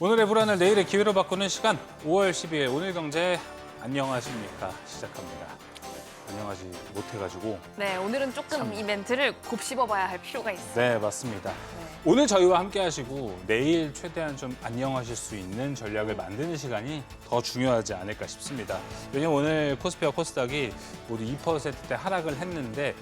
오늘의 불안을 내일의 기회로 바꾸는 시간 5월 12일 오늘 경제 안녕하십니까 시작합니다. 안녕하지 못해가지고 네, 오늘은 조금 이 멘트를 곱씹어봐야 할 필요가 있어요. 네 맞습니다. 오늘 저희와 함께 하시고 내일 최대한 좀 안녕하실 수 있는 전략을 만드는 시간이 더 중요하지 않을까 싶습니다. 왜냐면 오늘 코스피와 코스닥이 모두 2%대 하락을 했는데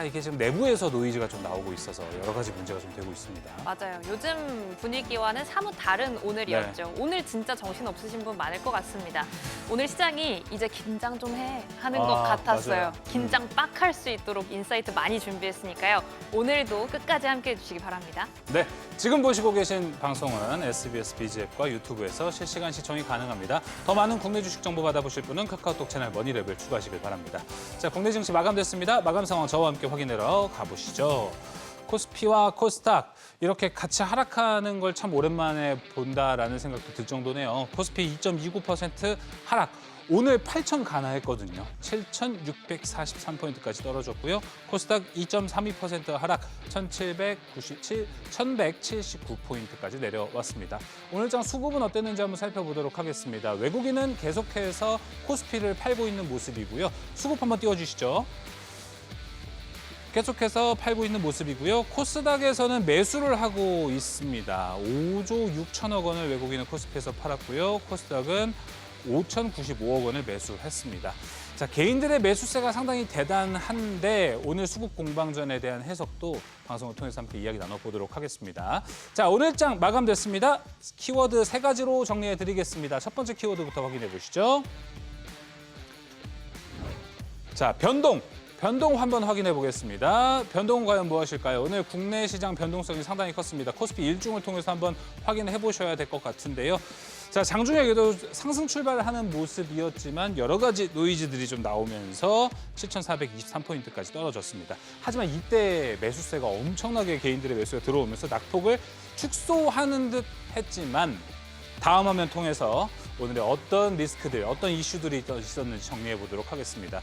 이게 지금 내부에서 노이즈가 좀 나오고 있어서 여러 가지 문제가 좀 되고 있습니다. 맞아요. 요즘 분위기와는 사뭇 다른 오늘이었죠. 네. 오늘 진짜 정신 없으신 분 많을 것 같습니다. 오늘 시장이 이제 긴장 좀 해 하는 것 같았어요. 맞아요. 긴장 빡 할 수 있도록 인사이트 많이 준비했으니까요. 오늘도 끝까지 함께해 주시기 바랍니다. 네, 지금 보시고 계신 방송은 SBS 비즈앱과 유튜브에서 실시간 시청이 가능합니다. 더 많은 국내 주식 정보 받아보실 분은 카카오톡 채널 머니랩을 추가하시길 바랍니다. 자, 국내 증시 마감됐습니다. 마감 상황 저와 함께 확인하러 가보시죠. 코스피와 코스닥 이렇게 같이 하락하는 걸 참 오랜만에 본다라는 생각도 들 정도네요. 코스피 2.29% 하락. 오늘 8,000 가나했거든요. 7,643포인트까지 떨어졌고요. 코스닥 2.32% 하락, 1,179포인트까지 내려왔습니다. 오늘 장 수급은 어땠는지 한번 살펴보도록 하겠습니다. 외국인은 계속해서 코스피를 팔고 있는 모습이고요. 수급 한번 띄워주시죠. 계속해서 팔고 있는 모습이고요. 코스닥에서는 매수를 하고 있습니다. 5조 6천억 원을 외국인은 코스피에서 팔았고요. 코스닥은 5,095억 원을 매수했습니다. 자, 개인들의 매수세가 상당히 대단한데 오늘 수급 공방전에 대한 해석도 방송을 통해서 함께 이야기 나눠보도록 하겠습니다. 자, 오늘 장 마감됐습니다. 키워드 3가지로 정리해드리겠습니다. 첫 번째 키워드부터 확인해 보시죠. 자, 변동 한번 확인해 보겠습니다. 변동은 과연 무엇일까요? 오늘 국내 시장 변동성이 상당히 컸습니다. 코스피 일중을 통해서 한번 확인해 보셔야 될 것 같은데요. 자, 장중에도 상승 출발을 하는 모습이었지만 여러 가지 노이즈들이 좀 나오면서 7,423포인트까지 떨어졌습니다. 하지만 이때 매수세가 엄청나게 개인들의 매수가 들어오면서 낙폭을 축소하는 듯 했지만 다음 화면 통해서 오늘의 어떤 리스크들, 어떤 이슈들이 있었는지 정리해 보도록 하겠습니다.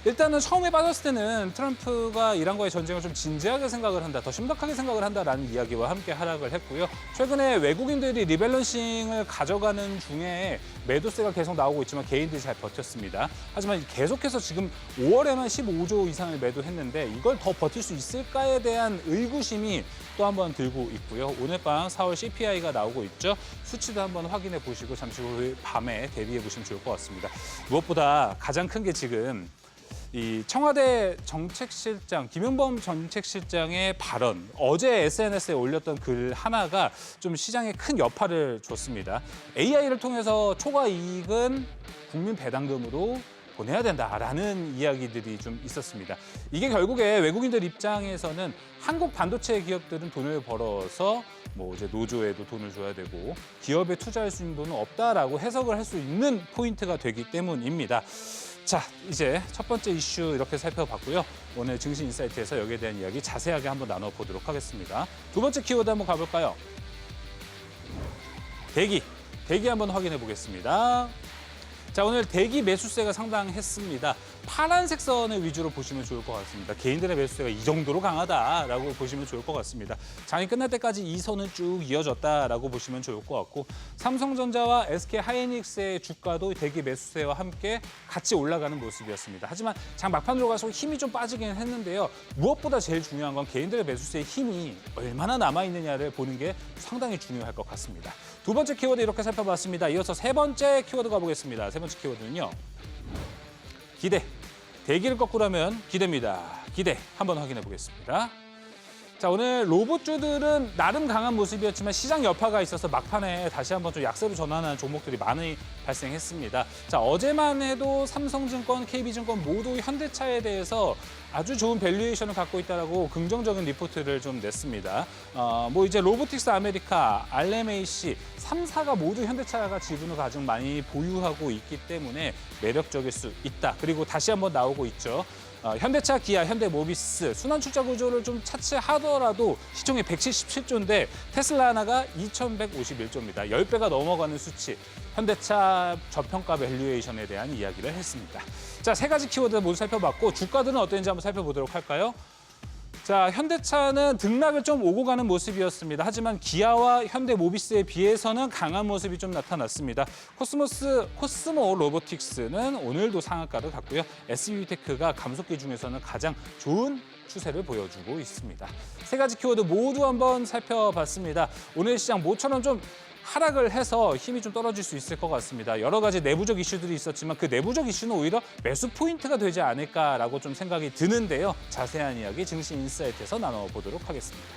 일단은 처음에 빠졌을 때는 트럼프가 이란과의 전쟁을 좀 진지하게 생각을 한다, 더 심각하게 생각을 한다라는 이야기와 함께 하락을 했고요. 최근에 외국인들이 리밸런싱을 가져가는 중에 매도세가 계속 나오고 있지만 개인들이 잘 버텼습니다. 하지만 계속해서 지금 5월에만 15조 이상을 매도했는데 이걸 더 버틸 수 있을까에 대한 의구심이 또 한 번 들고 있고요. 오늘 밤 4월 CPI가 나오고 있죠. 수치도 한번 확인해 보시고 잠시 후 밤에 대비해 보시면 좋을 것 같습니다. 무엇보다 가장 큰 게 지금 이 청와대 정책실장, 김용범 정책실장의 발언, 어제 SNS에 올렸던 글 하나가 좀 시장에 큰 여파를 줬습니다. AI를 통해서 초과 이익은 국민 배당금으로 보내야 된다라는 이야기들이 좀 있었습니다. 이게 결국에 외국인들 입장에서는 한국 반도체 기업들은 돈을 벌어서 뭐 이제 노조에도 돈을 줘야 되고 기업에 투자할 수 있는 돈은 없다라고 해석을 할 수 있는 포인트가 되기 때문입니다. 자, 이제 첫 번째 이슈 이렇게 살펴봤고요. 오늘 증시 인사이트에서 여기에 대한 이야기 자세하게 한번 나눠보도록 하겠습니다. 두 번째 키워드 한번 가볼까요? 대기 한번 확인해 보겠습니다. 자, 오늘 대기 매수세가 상당했습니다. 파란색 선을 위주로 보시면 좋을 것 같습니다. 개인들의 매수세가 이 정도로 강하다라고 보시면 좋을 것 같습니다. 장이 끝날 때까지 이 선은 쭉 이어졌다라고 보시면 좋을 것 같고 삼성전자와 SK하이닉스의 주가도 대기 매수세와 함께 같이 올라가는 모습이었습니다. 하지만 장 막판으로 가서 힘이 좀 빠지긴 했는데요. 무엇보다 제일 중요한 건 개인들의 매수세의 힘이 얼마나 남아있느냐를 보는 게 상당히 중요할 것 같습니다. 두 번째 키워드 이렇게 살펴봤습니다. 이어서 세 번째 키워드 가보겠습니다. 세 번째 키워드는요. 기대. 대기를 거꾸로 하면 기대입니다. 기대 한번 확인해 보겠습니다. 자, 오늘 로봇주들은 나름 강한 모습이었지만 시장 여파가 있어서 막판에 다시 한번 좀 약세로 전환하는 종목들이 많이 발생했습니다. 자, 어제만 해도 삼성증권, KB증권 모두 현대차에 대해서 아주 좋은 밸류에이션을 갖고 있다라고 긍정적인 리포트를 좀 냈습니다. 뭐 이제 로보틱스 아메리카, RMAC, 3사가 모두 현대차가 지분을 가장 많이 보유하고 있기 때문에 매력적일 수 있다. 그리고 다시 한번 나오고 있죠. 현대차, 기아, 현대모비스 순환 출자 구조를 좀 차치하더라도 시총이 177조인데 테슬라 하나가 2,151조입니다. 10배가 넘어가는 수치. 현대차 저평가 밸류에이션에 대한 이야기를 했습니다. 자, 세 가지 키워드 모두 살펴봤고 주가들은 어땠는지 한번 살펴보도록 할까요? 자, 현대차는 등락을 좀 오고 가는 모습이었습니다. 하지만 기아와 현대모비스에 비해서는 강한 모습이 좀 나타났습니다. 코스모 로보틱스는 오늘도 상한가를 갔고요. SBTEC가 감속기 중에서는 가장 좋은 추세를 보여주고 있습니다. 세 가지 키워드 모두 한번 살펴봤습니다. 오늘 시장 모처럼 좀 하락을 해서 힘이 좀 떨어질 수 있을 것 같습니다. 여러 가지 내부적 이슈들이 있었지만 그 내부적 이슈는 오히려 매수 포인트가 되지 않을까라고 좀 생각이 드는데요. 자세한 이야기 증시 인사이트에서 나눠보도록 하겠습니다.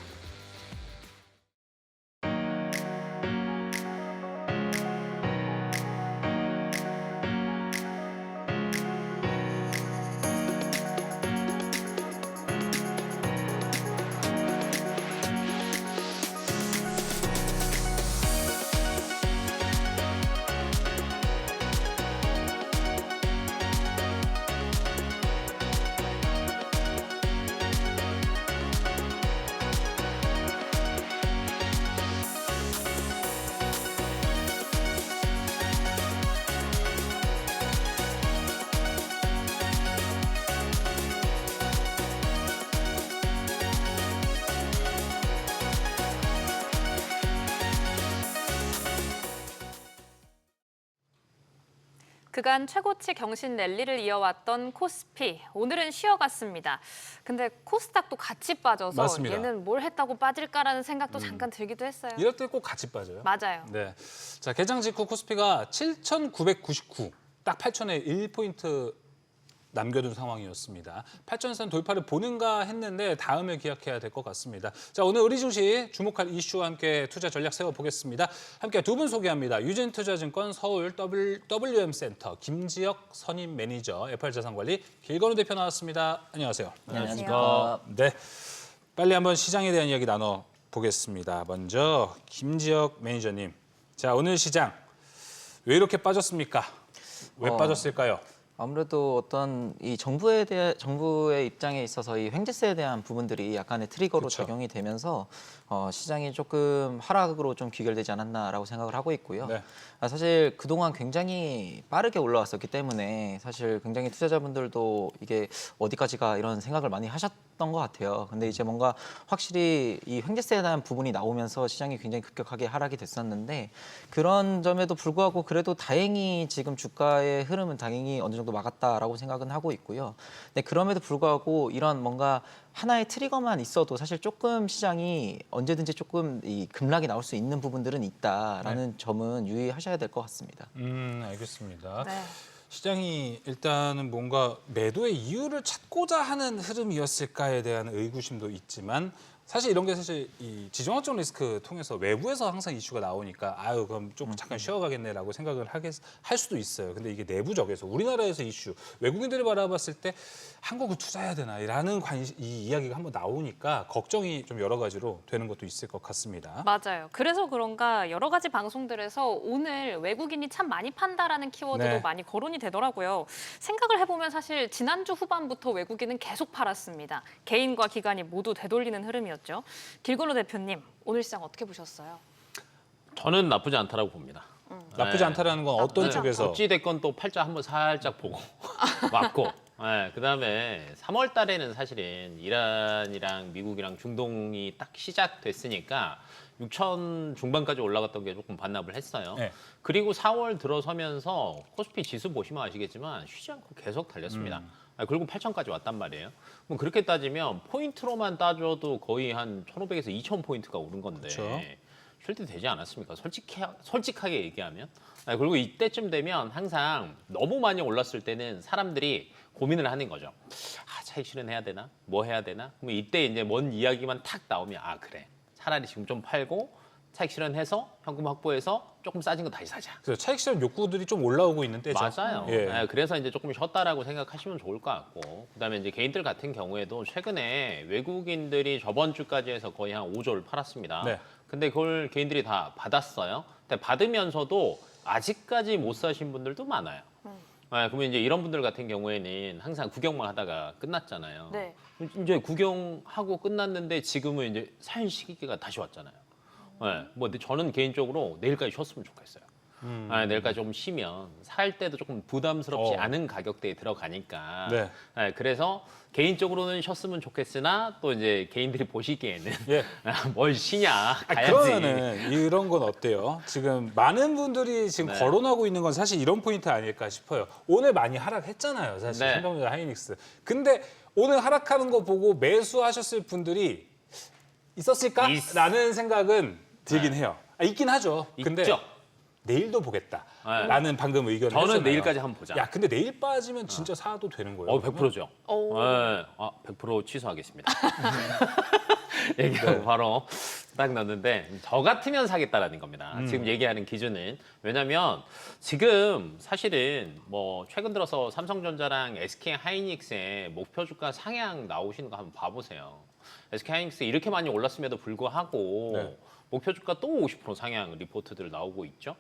그간 최고치 경신 랠리를 이어왔던 코스피, 오늘은 쉬어갔습니다. 근데 코스닥도 같이 빠져서 맞습니다. 얘는 뭘 했다고 빠질까라는 생각도 잠깐 들기도 했어요. 이럴 때 꼭 같이 빠져요. 맞아요. 네. 자, 개장 직후 코스피가 7,999, 딱 8,000에 1포인트 남겨둔 상황이었습니다. 8,000선 돌파를 보는가 했는데 다음에 기약해야 될 것 같습니다. 자, 오늘 우리 증시 주목할 이슈와 함께 투자 전략 세워보겠습니다. 함께 두 분 소개합니다. 유진투자증권 서울 WM센터 김지혁 선임 매니저, FR자산관리 길건우 대표 나왔습니다. 안녕하세요. 안녕하십니까. 네, 빨리 한번 시장에 대한 이야기 나눠보겠습니다. 먼저 김지혁 매니저님. 자, 오늘 시장 왜 이렇게 빠졌습니까? 왜 빠졌을까요? 아무래도 어떤 이 정부의 입장에 있어서 이 횡재세에 대한 부분들이 약간의 트리거로 그쵸. 작용이 되면서 시장이 조금 하락으로 좀 귀결되지 않았나라고 생각을 하고 있고요. 네. 사실 그동안 굉장히 빠르게 올라왔었기 때문에 사실 굉장히 투자자분들도 이게 어디까지가 이런 생각을 많이 하셨던 것 같아요. 근데 이제 뭔가 확실히 이 횡재세에 대한 부분이 나오면서 시장이 굉장히 급격하게 하락이 됐었는데 그런 점에도 불구하고 그래도 다행히 지금 주가의 흐름은 당연히 어느 정도 막았다라고 생각은 하고 있고요. 근데 그럼에도 불구하고 이런 뭔가 하나의 트리거만 있어도 사실 조금 시장이 언제든지 조금 이 급락이 나올 수 있는 부분들은 있다라는 점은 유의하셔야 될 것 같습니다. 알겠습니다. 네. 시장이 일단은 뭔가 매도의 이유를 찾고자 하는 흐름이었을까에 대한 의구심도 있지만 사실 이런 게 사실 이 지정학적 리스크 통해서 외부에서 항상 이슈가 나오니까 아유 그럼 조금 잠깐 쉬어가겠네라고 생각을 할 수도 있어요. 근데 이게 내부적에서 우리나라에서 이슈 외국인들이 바라봤을 때 한국을 투자해야 되나라는 이 이야기가 한번 나오니까 걱정이 좀 여러 가지로 되는 것도 있을 것 같습니다. 맞아요. 그래서 그런가 여러 가지 방송들에서 오늘 외국인이 참 많이 판다라는 키워드도 네. 많이 거론이 되더라고요. 생각을 해보면 사실 지난주 후반부터 외국인은 계속 팔았습니다. 개인과 기관이 모두 되돌리는 흐름이었죠. 길건우 대표님, 오늘 시장 어떻게 보셨어요? 저는 나쁘지 않다라고 봅니다. 나쁘지 않다라는 건 어떤 나쁘지 쪽에서? 어찌 됐건 또 팔자 한번 살짝 보고 왔고, 그다음에 3월 달에는 사실은 이란이랑 미국이랑 중동이 딱 시작됐으니까 6천 중반까지 올라갔던 게 조금 반납을 했어요. 네. 그리고 4월 들어서면서 코스피 지수 보시면 아시겠지만 쉬지 않고 계속 달렸습니다. 그리고 8천까지 왔단 말이에요. 그럼 그렇게 따지면 포인트로만 따져도 거의 한 1,500에서 2,000 포인트가 오른 건데 그렇죠. 쉴 때 되지 않았습니까? 솔직하게 얘기하면. 그리고 이때쯤 되면 항상 너무 많이 올랐을 때는 사람들이 고민을 하는 거죠. 차익 실현해야 되나? 뭐 해야 되나? 그럼 이때 이제 뭔 이야기만 탁 나오면 그래. 차라리 지금 좀 팔고 차익 실현해서 현금 확보해서 조금 싸진 거 다시 사자. 그래서 차익 실현 욕구들이 좀 올라오고 있는 때죠. 맞아요. 예. 그래서 이제 조금 쉬었다라고 생각하시면 좋을 것 같고, 그다음에 이제 개인들 같은 경우에도 최근에 외국인들이 저번 주까지 해서 거의 한 5조를 팔았습니다. 네. 근데 그걸 개인들이 다 받았어요. 근데 받으면서도 아직까지 못 사신 분들도 많아요. 그러면 이제 이런 분들 같은 경우에는 항상 구경만 하다가 끝났잖아요. 네. 이제 구경하고 끝났는데 지금은 이제 살 시기가 다시 왔잖아요. 뭐 근데 저는 개인적으로 내일까지 쉬었으면 좋겠어요. 내일까지 좀 쉬면 살 때도 조금 부담스럽지 어. 않은 가격대에 들어가니까. 네. 그래서 개인적으로는 쉬었으면 좋겠으나 또 이제 개인들이 보시기에는 예. 뭘 쉬냐 가야지. 그러면은 이런 건 어때요? 지금 많은 분들이 지금 네. 거론하고 있는 건 사실 이런 포인트 아닐까 싶어요. 오늘 많이 하락했잖아요, 사실 네. 삼성전자 하이닉스. 근데 오늘 하락하는 거 보고 매수하셨을 분들이 있었을까라는 생각은 들긴 해요. 있긴 하죠. 근데 있죠. 내일도 보겠다라는 방금 의견을 저는 했잖아요. 내일까지 한번 보자. 야, 근데 내일 빠지면 진짜 사도 되는 거예요? 100%죠. 오. 100% 취소하겠습니다. 얘기하고 바로 딱 넣었는데 저 같으면 사겠다라는 겁니다. 지금 얘기하는 기준은 왜냐하면 지금 사실은 뭐 최근 들어서 삼성전자랑 SK 하이닉스의 목표 주가 상향 나오시는 거 한번 봐보세요. SK 하이닉스 이렇게 많이 올랐음에도 불구하고 네. 목표 주가 또 50% 상향 리포트들 나오고 있죠.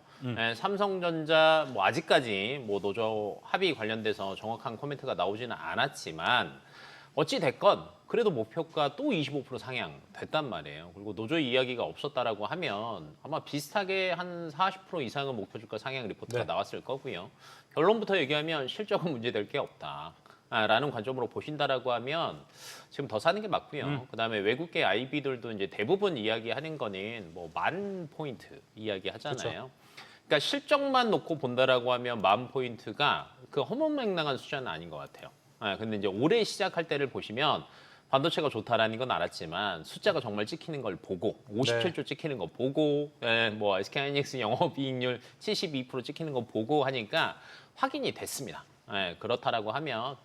삼성전자 뭐 아직까지 뭐 노조 합의 관련돼서 정확한 코멘트가 나오지는 않았지만 어찌 됐건 그래도 목표가 또 25% 상향 됐단 말이에요. 그리고 노조 이야기가 없었다라고 하면 아마 비슷하게 한 40% 이상은 목표 주가 상향 리포트가 네. 나왔을 거고요. 결론부터 얘기하면 실적은 문제될 게 없다. 라는 관점으로 보신다라고 하면 지금 더 사는 게 맞고요. 그다음에 외국계 IB들도 이제 대부분 이야기하는 거는 뭐 10,000포인트 이야기 하잖아요. 그러니까 실적만 놓고 본다라고 하면 10,000포인트가 그 허무맹랑한 숫자는 아닌 것 같아요. 근데 이제 올해 시작할 때를 보시면 반도체가 좋다라는 건 알았지만 숫자가 정말 찍히는 걸 보고 57조 찍히는 거 보고 뭐 SK하이닉스 영업이익률 72% 찍히는 거 보고 하니까 확인이 됐습니다. 그렇다라고 하면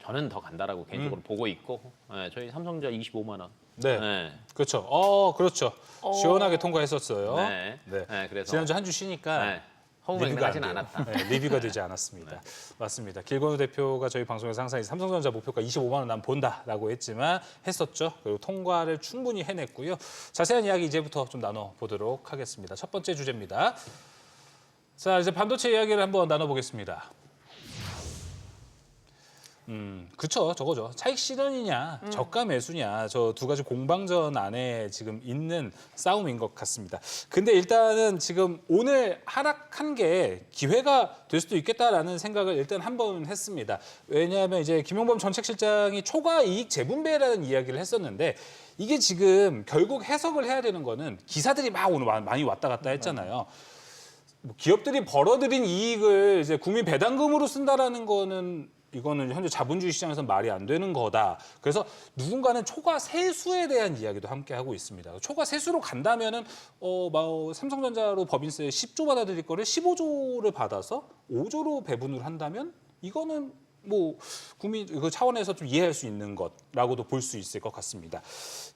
저는 더 간다라고 개인적으로 보고 있고 저희 삼성전자 25만 원. 네. 그렇죠. 그렇죠. 시원하게 통과했었어요. 네. 그래서 지난주 한 주 쉬니까 허무맹랑하진 리뷰가 안 않았다. 돼요. 네, 리뷰가 되지 않았습니다. 맞습니다. 길건우 대표가 저희 방송에서 항상 삼성전자 목표가 25만 원 난 본다라고 했었죠. 그리고 통과를 충분히 해냈고요. 자세한 이야기 이제부터 좀 나눠보도록 하겠습니다. 첫 번째 주제입니다. 자, 이제 반도체 이야기를 한번 나눠보겠습니다. 그쵸, 저거죠. 차익 실현이냐, 저가 매수냐, 저 두 가지 공방전 안에 지금 있는 싸움인 것 같습니다. 근데 일단은 지금 오늘 하락한 게 기회가 될 수도 있겠다라는 생각을 일단 한번 했습니다. 왜냐하면 이제 김용범 전 책실장이 초과 이익 재분배라는 이야기를 했었는데 이게 지금 결국 해석을 해야 되는 거는 기사들이 막 오늘 많이 왔다 갔다 했잖아요. 뭐 기업들이 벌어들인 이익을 이제 국민 배당금으로 쓴다라는 거는 이거는 현재 자본주의 시장에서 말이 안 되는 거다. 그래서 누군가는 초과 세수에 대한 이야기도 함께 하고 있습니다. 초과 세수로 간다면은 삼성전자로 법인세 10조 받아들일 거를 15조를 받아서 5조로 배분을 한다면 이거는 뭐 국민 그 차원에서 좀 이해할 수 있는 것라고도 볼 수 있을 것 같습니다.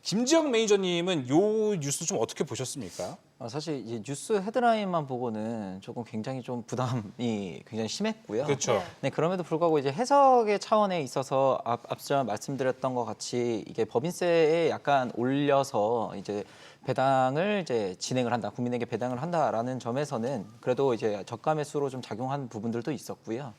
김지영 매니저님은 요 뉴스 좀 어떻게 보셨습니까? 사실 이 뉴스 헤드라인만 보고는 조금 굉장히 좀 부담이 굉장히 심했고요. 그렇죠. 네, 그럼에도 불구하고 이제 해석의 차원에 있어서 앞서 말씀드렸던 것 같이 이게 법인세에 약간 올려서 이제 배당을 이제 진행을 한다, 국민에게 배당을 한다라는 점에서는 그래도 이제 저가 매수로 좀 작용한 부분들도 있었고요.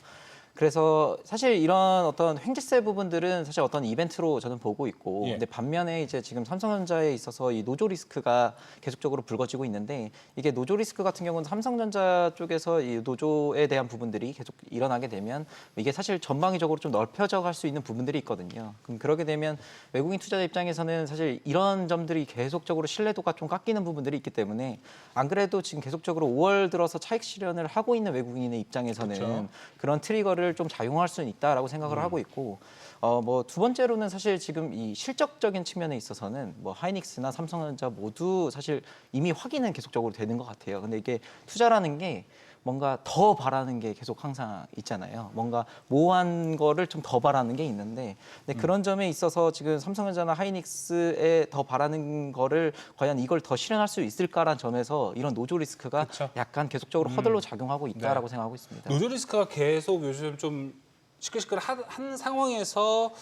그래서 사실 이런 어떤 횡재세 부분들은 사실 어떤 이벤트로 저는 보고 있고, 예. 근데 반면에 이제 지금 삼성전자에 있어서 이 노조 리스크가 계속적으로 불거지고 있는데 이게 노조 리스크 같은 경우는 삼성전자 쪽에서 이 노조에 대한 부분들이 계속 일어나게 되면 이게 사실 전방위적으로 좀 넓혀져 갈 수 있는 부분들이 있거든요. 그럼 그러게 되면 외국인 투자자 입장에서는 사실 이런 점들이 계속적으로 신뢰도가 좀 깎이는 부분들이 있기 때문에 안 그래도 지금 계속적으로 5월 들어서 차익 실현을 하고 있는 외국인의 입장에서는 그렇죠. 그런 트리거를 좀 작용할 수는 있다라고 생각을 하고 있고, 뭐 두 번째로는 사실 지금 이 실적적인 측면에 있어서는 뭐 하이닉스나 삼성전자 모두 사실 이미 확인은 계속적으로 되는 것 같아요. 근데 이게 투자라는 게 뭔가 더 바라는 게 계속 항상 있잖아요. 뭔가 모호한 거를 좀 더 바라는 게 있는데, 근데 그런 점에 있어서 지금 삼성전자나 하이닉스에 더 바라는 거를 과연 이걸 더 실현할 수 있을까라는 점에서 이런 노조 리스크가 그쵸. 약간 계속적으로 허들로 작용하고 있다라고 생각하고 있습니다. 노조 리스크가 계속 요즘 좀 시끌시끌한 상황에서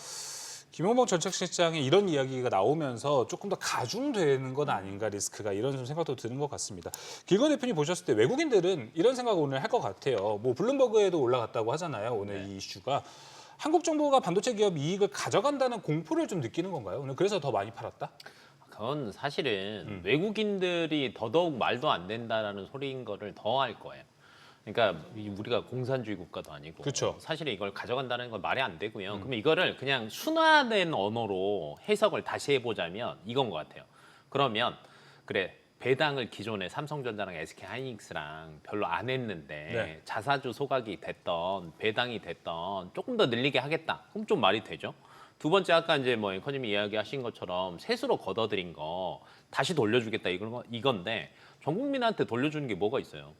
김용범 전 책실장의 이런 이야기가 나오면서 조금 더 가중되는 건 아닌가 리스크가 이런 좀 생각도 드는 것 같습니다. 길건 대표님 보셨을 때 외국인들은 이런 생각을 오늘 할 것 같아요. 뭐 블룸버그에도 올라갔다고 하잖아요. 오늘 이 이슈가. 한국 정부가 반도체 기업 이익을 가져간다는 공포를 좀 느끼는 건가요? 오늘 그래서 더 많이 팔았다? 그건 사실은 외국인들이 더더욱 말도 안 된다라는 소리인 거를 더 할 거예요. 그러니까 우리가 공산주의 국가도 아니고 그쵸. 사실 이걸 가져간다는 건 말이 안 되고요. 그러면 이거를 그냥 순화된 언어로 해석을 다시 해보자면 이건 것 같아요. 그러면 그래 배당을 기존에 삼성전자랑 SK하이닉스랑 별로 안 했는데 네. 자사주 소각이 됐던 배당이 됐던 조금 더 늘리게 하겠다. 그럼 좀 말이 되죠. 두 번째 아까 이제 뭐 앵커님이 이야기하신 것처럼 세수로 걷어들인 거 다시 돌려주겠다 이건데 전 국민한테 돌려주는 게 뭐가 있어요?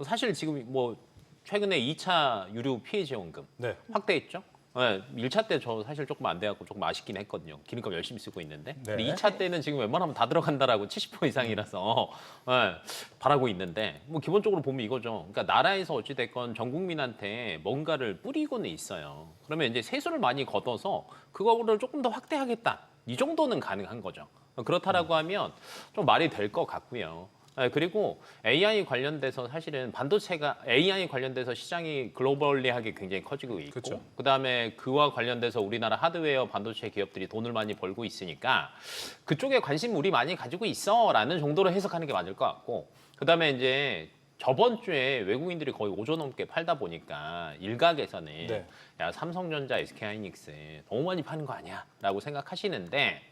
사실 지금 뭐 최근에 2차 유류 피해 지원금 네. 확대했죠. 네, 1차 때 저 사실 조금 안 돼갖고 조금 아쉽긴 했거든요. 기름값 열심히 쓰고 있는데. 네. 근데 2차 때는 지금 웬만하면 다 들어간다라고 70% 이상이라서 바라고 있는데 뭐 기본적으로 보면 이거죠. 그러니까 나라에서 어찌됐건 전 국민한테 뭔가를 뿌리고는 있어요. 그러면 이제 세수를 많이 걷어서 그거를 조금 더 확대하겠다. 이 정도는 가능한 거죠. 그렇다라고 하면 좀 말이 될 것 같고요. 그리고 AI 관련돼서 사실은 반도체가 AI 관련돼서 시장이 글로벌리하게 굉장히 커지고 있고 그쵸. 그다음에 그와 관련돼서 우리나라 하드웨어 반도체 기업들이 돈을 많이 벌고 있으니까 그쪽에 관심 우리 많이 가지고 있어라는 정도로 해석하는 게 맞을 것 같고 그다음에 이제 저번 주에 외국인들이 거의 5조 넘게 팔다 보니까 일각에서는 네. 야 삼성전자, SK하이닉스 너무 많이 파는 거 아니야?라고 생각하시는데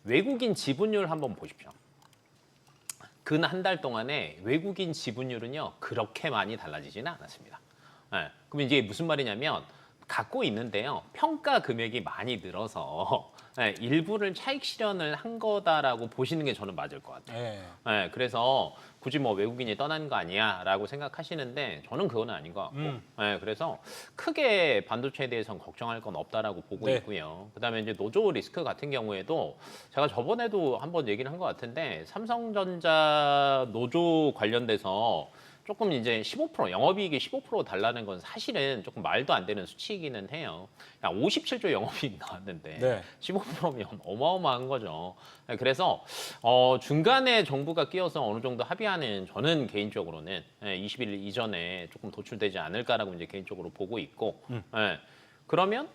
외국인 지분율 한번 보십시오. 근 한 달 동안에 외국인 지분율은요 그렇게 많이 달라지지는 않았습니다. 그럼 이게 무슨 말이냐면 갖고 있는데요 평가 금액이 많이 늘어서 일부를 차익 실현을 한 거다라고 보시는 게 저는 맞을 것 같아요. 네. 그래서 굳이 뭐 외국인이 떠난 거 아니야라고 생각하시는데 저는 그건 아닌 것 같고 그래서 크게 반도체에 대해서는 걱정할 건 없다라고 보고 네. 있고요. 그다음에 이제 노조 리스크 같은 경우에도 제가 저번에도 한번 얘기를 한 것 같은데 삼성전자 노조 관련돼서 조금 이제 15% 영업이익이 15% 달라는 건 사실은 조금 말도 안 되는 수치이기는 해요. 57조 영업이익 나왔는데 네. 15%면 어마어마한 거죠. 그래서 중간에 정부가 끼어서 어느 정도 합의하는 저는 개인적으로는 20일 이전에 조금 도출되지 않을까라고 이제 개인적으로 보고 있고 그러면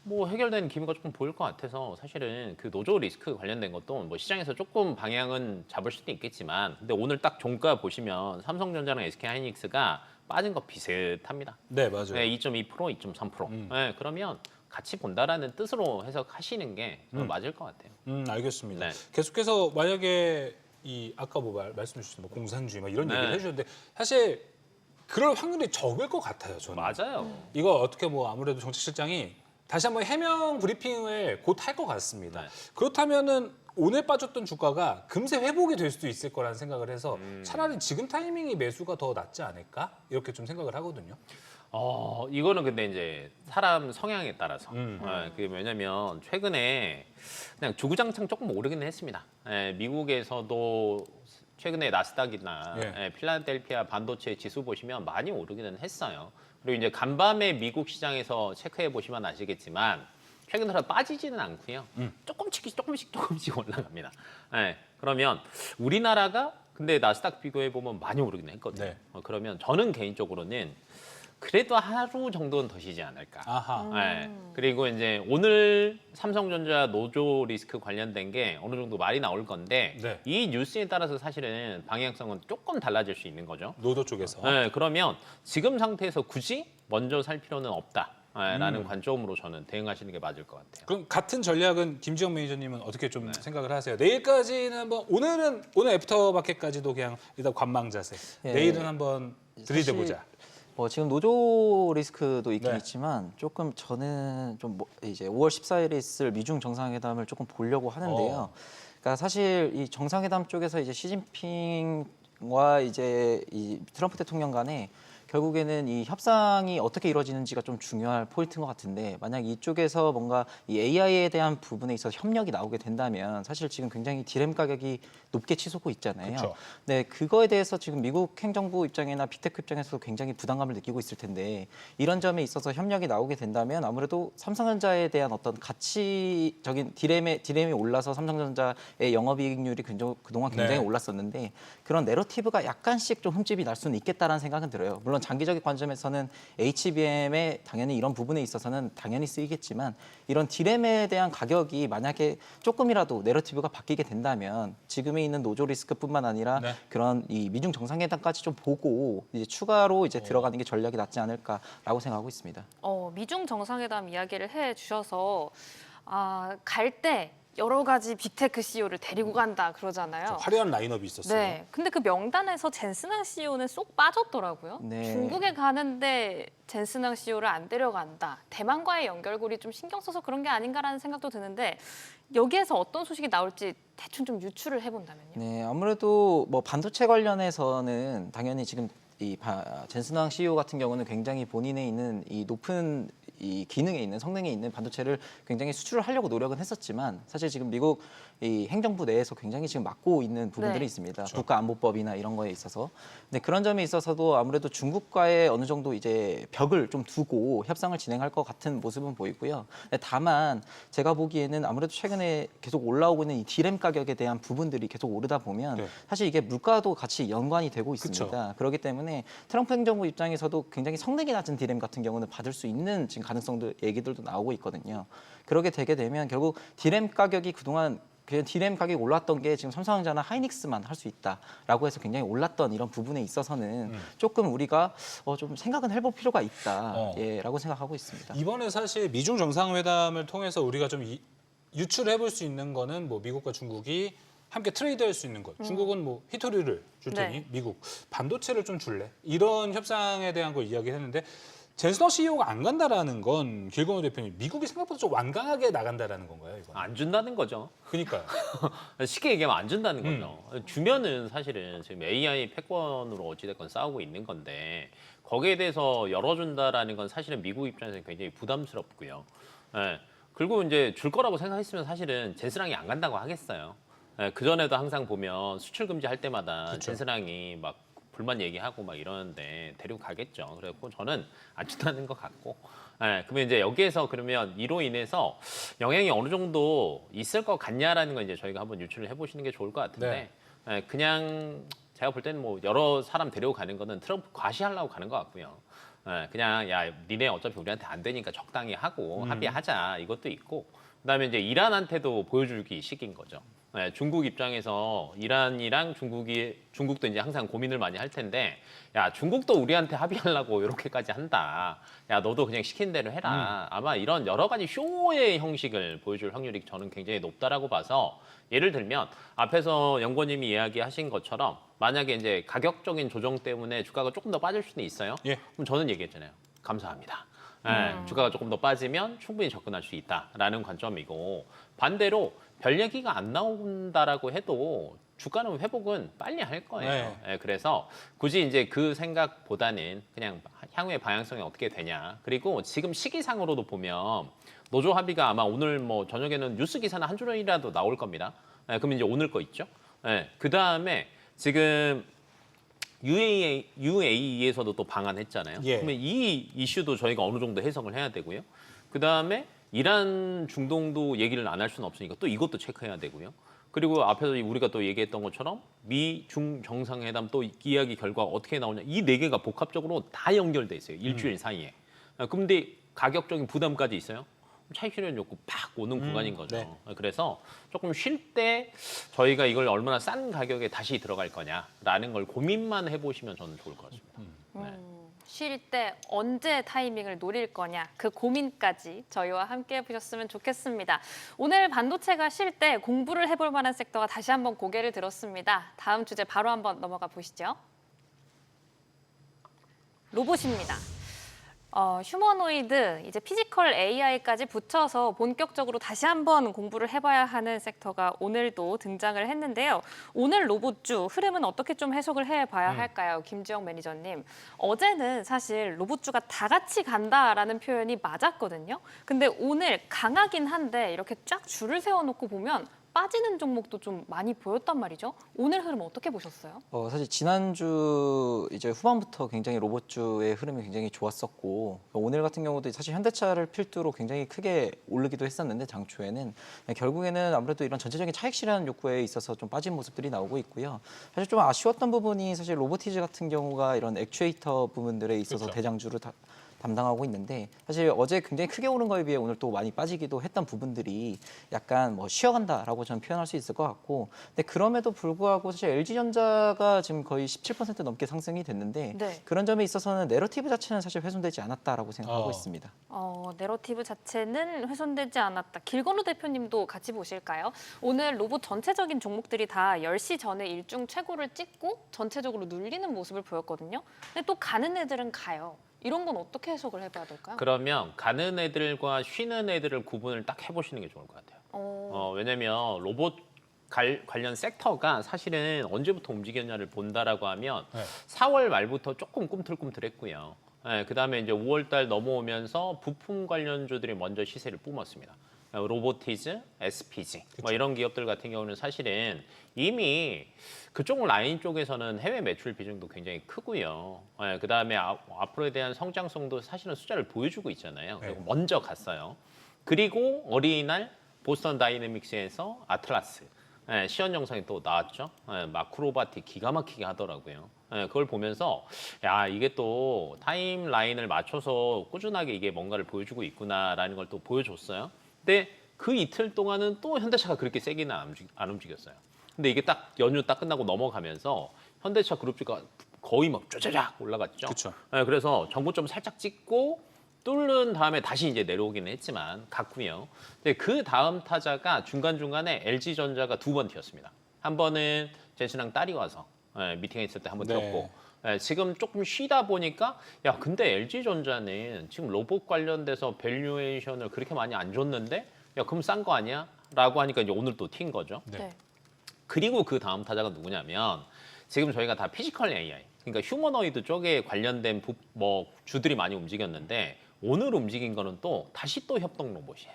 뭐 해결되는 기미가 조금 보일 것 같아서 사실은 그 노조 리스크 관련된 것도 뭐 시장에서 조금 방향은 잡을 수도 있겠지만 근데 오늘 딱 종가 보시면 삼성전자랑 SK하이닉스가 빠진 거 비슷합니다. 네, 맞아요. 2.2%, 2.3%. 그러면 같이 본다라는 뜻으로 해석하시는 게 저는 맞을 것 같아요. 알겠습니다. 네. 계속해서 만약에 이 아까 뭐 말씀 주신 뭐 공산주의 막 이런 네. 얘기를 해주셨는데 사실 그럴 확률이 적을 것 같아요. 저는. 맞아요. 이거 어떻게 뭐 아무래도 정책실장이 다시 한번 해명 브리핑을 곧 할 것 같습니다. 네. 그렇다면은 오늘 빠졌던 주가가 금세 회복이 될 수도 있을 거라는 생각을 해서 차라리 지금 타이밍이 매수가 더 낫지 않을까 이렇게 좀 생각을 하거든요. 이거는 근데 이제 사람 성향에 따라서. 그게 왜냐면 최근에 그냥 주구장창 조금 오르긴 했습니다. 미국에서도 최근에 나스닥이나 예. 필라델피아 반도체 지수 보시면 많이 오르기는 했어요. 그리고 이제 간밤에 미국 시장에서 체크해 보시면 아시겠지만 최근 들어 빠지지는 않고요. 조금씩 올라갑니다. 그러면 우리나라가 근데 나스닥 비교해 보면 많이 오르긴 했거든요. 네. 그러면 저는 개인적으로는 그래도 하루 정도는 더 쉬지 않을까. 아하. 그리고 이제 오늘 삼성전자 노조 리스크 관련된 게 어느 정도 말이 나올 건데 네. 이 뉴스에 따라서 사실은 방향성은 조금 달라질 수 있는 거죠. 노조 쪽에서. 그러면 지금 상태에서 굳이 먼저 살 필요는 없다. 라는 관점으로 저는 대응하시는 게 맞을 것 같아요. 그럼 같은 전략은 김지영 매니저님은 어떻게 좀 생각을 하세요? 내일까지는 한번 오늘 애프터마켓까지도 그냥 일단 관망 자세. 예. 내일은 한번 들이대보자. 지금 노조 리스크도 있긴 네. 있지만 조금 저는 좀 이제 5월 14일에 있을 미중 정상회담을 조금 보려고 하는데요. 그러니까 사실 이 정상회담 쪽에서 이제 시진핑과 이제 이 트럼프 대통령 간에 결국에는 이 협상이 어떻게 이루어지는지가 좀 중요할 포인트인 것 같은데 만약 이쪽에서 뭔가 이 AI에 대한 부분에 있어서 협력이 나오게 된다면 사실 지금 굉장히 디램 가격이 높게 치솟고 있잖아요. 그쵸. 네, 그거에 대해서 지금 미국 행정부 입장이나 빅테크 입장에서도 굉장히 부담감을 느끼고 있을 텐데 이런 점에 있어서 협력이 나오게 된다면 아무래도 삼성전자에 대한 어떤 가치적인 디램이 올라서 삼성전자의 영업이익률이 그동안 굉장히 네. 올랐었는데 그런 내러티브가 약간씩 좀 흠집이 날 수는 있겠다라는 생각은 들어요. 물론 물론 장기적인 관점에서는 HBM에 당연히 이런 부분에 있어서는 당연히 쓰이겠지만 이런 D램에 대한 가격이 만약에 조금이라도 내러티브가 바뀌게 된다면 지금에 있는 노조 리스크뿐만 아니라 네. 그런 이 미중 정상회담까지 좀 보고 이제 추가로 이제 들어가는 게 전략이 낫지 않을까라고 생각하고 있습니다. 미중 정상회담 이야기를 해주셔서 갈 때 여러 가지 빅테크 CEO를 데리고 간다 그러잖아요. 화려한 라인업이 있었어요. 네, 근데 그 명단에서 젠스낭 CEO는 쏙 빠졌더라고요. 네. 중국에 가는데 젠스낭 CEO를 안 데려간다. 대만과의 연결고리 좀 신경 써서 그런 게 아닌가라는 생각도 드는데 여기에서 어떤 소식이 나올지 대충 좀 유추를 해본다면요. 네, 아무래도 뭐 반도체 관련해서는 당연히 지금 젠스낭 CEO 같은 경우는 굉장히 본인에 있는 이 높은 이 기능에 있는 성능에 있는 반도체를 굉장히 수출을 하려고 노력은 했었지만 사실 지금 미국 이 행정부 내에서 굉장히 지금 막고 있는 부분들이 네. 있습니다. 국가안보법이나 이런 거에 있어서. 근데 그런 점에 있어서도 아무래도 중국과의 어느 정도 이제 벽을 좀 두고 협상을 진행할 것 같은 모습은 보이고요. 근데 다만 제가 보기에는 아무래도 최근에 계속 올라오고 있는 이 D램 가격에 대한 부분들이 계속 오르다 보면 네. 사실 이게 물가도 같이 연관이 되고 있습니다. 그렇기 때문에 트럼프 행정부 입장에서도 굉장히 성능이 낮은 D램 같은 경우는 받을 수 있는 지금 가능성도 얘기들도 나오고 있거든요. 그렇게 되게 되면 결국 D램 가격이 그동안 그냥 D램 가격이 올랐던 게 지금 삼성전자나 하이닉스만 할 수 있다라고 해서 굉장히 올랐던 이런 부분에 있어서는 조금 우리가 좀 생각은 해볼 필요가 있다라고 생각하고 있습니다. 이번에 사실 미중 정상회담을 통해서 우리가 좀 유출해 볼 수 있는 거는 뭐 미국과 중국이 함께 트레이드할 수 있는 것. 중국은 뭐 히토리를 줄 테니 네. 미국 반도체를 좀 줄래. 이런 협상에 대한 걸 이야기했는데 젠스낭 CEO가 안 간다라는 건 길건우 대표님 미국이 생각보다 좀 완강하게 나간다라는 건가요, 이거? 안 준다는 거죠. 그러니까요. 쉽게 얘기하면 안 준다는 거죠. 주면은 사실은 지금 AI 패권으로 어찌됐건 싸우고 있는 건데 거기에 대해서 열어준다라는 건 사실은 미국 입장에서는 굉장히 부담스럽고요. 예. 그리고 이제 줄 거라고 생각했으면 사실은 젠스랑이 안 간다고 하겠어요. 예. 그 전에도 항상 보면 수출 금지할 때마다 그쵸. 젠스랑이 막 불만 얘기하고 막 이러는데 데리고 가겠죠. 그래서 저는 안 준다는 것 같고. 예, 그러면 이제 여기에서 그러면 이로 인해서 영향이 어느 정도 있을 것 같냐라는 건 이제 저희가 한번 유출을 해보시는 게 좋을 것 같은데 예, 그냥 제가 볼 때는 뭐 여러 사람 데리고 가는 거는 트럼프 과시하려고 가는 것 같고요. 예, 그냥 야 니네 어차피 우리한테 안 되니까 적당히 하고 합의하자 이것도 있고 그다음에 이제 이란한테도 보여주기 식인 거죠. 네, 중국 입장에서 이란이랑 중국도 이제 항상 고민을 많이 할 텐데 야 중국도 우리한테 합의하려고 이렇게까지 한다. 야 너도 그냥 시킨 대로 해라. 아마 이런 여러 가지 쇼의 형식을 보여줄 확률이 저는 굉장히 높다라고 봐서 예를 들면 앞에서 연구원님이 이야기하신 것처럼 만약에 이제 가격적인 조정 때문에 주가가 조금 더 빠질 수는 있어요. 예. 그럼 저는 얘기했잖아요. 감사합니다. 예, 주가가 조금 더 빠지면 충분히 접근할 수 있다라는 관점이고 반대로 별 얘기가 안 나온다라고 해도 주가는 회복은 빨리 할 거예요. 네. 예, 그래서 굳이 이제 그 생각보다는 그냥 향후의 방향성이 어떻게 되냐. 그리고 지금 시기상으로도 보면 노조 합의가 아마 오늘 뭐 저녁에는 뉴스 기사나 한 줄이라도 나올 겁니다. 예, 그럼 이제 오늘 거 있죠. 예, 그 다음에 지금 UAE에서도 또 방한했잖아요. 예. 그러면 이 이슈도 저희가 어느 정도 해석을 해야 되고요. 그 다음에 이란 중동도 얘기를 안 할 수는 없으니까 또 이것도 체크해야 되고요. 그리고 앞에서 우리가 또 얘기했던 것처럼 미중 정상회담 또 이야기 결과가 어떻게 나오냐 이 네 개가 복합적으로 다 연결돼 있어요. 일주일 사이에. 근데 가격적인 부담까지 있어요. 차익 실현 욕구 팍 오는 구간인 거죠. 네. 그래서 조금 쉴 때 저희가 이걸 얼마나 싼 가격에 다시 들어갈 거냐라는 걸 고민만 해보시면 저는 좋을 것 같습니다. 쉴 때 언제 타이밍을 노릴 거냐 그 고민까지 저희와 함께 해보셨으면 좋겠습니다. 오늘 반도체가 쉴 때 공부를 해볼 만한 섹터가 다시 한번 고개를 들었습니다. 다음 주제 바로 한번 넘어가 보시죠. 로봇입니다. 휴머노이드, 이제 피지컬 AI까지 붙여서 본격적으로 다시 한번 공부를 해봐야 하는 섹터가 오늘도 등장을 했는데요. 오늘 로봇주 흐름은 어떻게 좀 해석을 해봐야 할까요? 김지영 매니저님. 어제는 사실 로봇주가 다 같이 간다라는 표현이 맞았거든요. 근데 오늘 강하긴 한데 이렇게 쫙 줄을 세워놓고 보면 빠지는 종목도 좀 많이 보였단 말이죠. 오늘 흐름 어떻게 보셨어요? 사실 지난주 이제 후반부터 굉장히 로봇주의 흐름이 굉장히 좋았었고 오늘 같은 경우도 사실 현대차를 필두로 굉장히 크게 오르기도 했었는데 장초에는 결국에는 아무래도 이런 전체적인 차익 실현 욕구에 있어서 좀 빠진 모습들이 나오고 있고요. 사실 좀 아쉬웠던 부분이 사실 로보티즈 같은 경우가 이런 액추에이터 부분들에 있어서 그렇죠. 대장주를 담당하고 있는데 사실 어제 굉장히 크게 오른 거에 비해 오늘 또 많이 빠지기도 했던 부분들이 약간 뭐 쉬어간다라고 저는 표현할 수 있을 것 같고 근데 그럼에도 불구하고 사실 LG전자가 지금 거의 17% 넘게 상승이 됐는데 네. 그런 점에 있어서는 내러티브 자체는 사실 훼손되지 않았다라고 생각하고 어. 있습니다. 내러티브 자체는 훼손되지 않았다. 길건우 대표님도 같이 보실까요? 오늘 로봇 전체적인 종목들이 다 10시 전에 일중 최고를 찍고 전체적으로 눌리는 모습을 보였거든요. 근데 또 가는 애들은 가요. 이런 건 어떻게 해석을 해봐야 될까요? 그러면 가는 애들과 쉬는 애들을 구분을 딱 해보시는 게 좋을 것 같아요. 왜냐면 로봇 관련 섹터가 사실은 언제부터 움직였냐를 본다라고 하면 네. 4월 말부터 조금 꿈틀꿈틀했고요. 그다음에 이제 5월 달 넘어오면서 부품 관련주들이 먼저 시세를 뿜었습니다. 로보티즈, SPG 뭐 이런 기업들 같은 경우는 사실은 이미 그쪽 라인 쪽에서는 해외 매출 비중도 굉장히 크고요. 그다음에 앞으로에 대한 성장성도 사실은 숫자를 보여주고 있잖아요. 그리고 먼저 갔어요. 그리고 어린이날 보스턴 다이내믹스에서 아틀라스 시연 영상이 또 나왔죠. 마크로바티 기가 막히게 하더라고요. 그걸 보면서 야 이게 또 타임라인을 맞춰서 꾸준하게 이게 뭔가를 보여주고 있구나라는 걸 또 보여줬어요. 근데 그 이틀 동안은 또 현대차가 그렇게 세게는 안 움직였어요. 근데 이게 딱 연휴 딱 끝나고 넘어가면서 현대차 그룹주가 거의 막 쪼자작 올라갔죠. 그쵸. 그래서 정고점 살짝 찍고 뚫는 다음에 다시 이제 내려오기는 했지만 갔고요. 근데 그 다음 타자가 중간중간에 LG전자가 2번 튀었습니다. 한 번은 제수랑 딸이 와서 미팅했을 때 한 번 네. 튀었고 지금 조금 쉬다 보니까 야 근데 LG전자는 지금 로봇 관련돼서 밸류에이션을 그렇게 많이 안 줬는데 야 그럼 싼 거 아니야? 라고 하니까 이제 오늘 또 튄 거죠. 네. 그리고 그 다음 타자가 누구냐면 지금 저희가 다 피지컬 AI 그러니까 휴머노이드 쪽에 관련된 뭐 주들이 많이 움직였는데 오늘 움직인 거는 또 다시 또 협동 로봇이에요.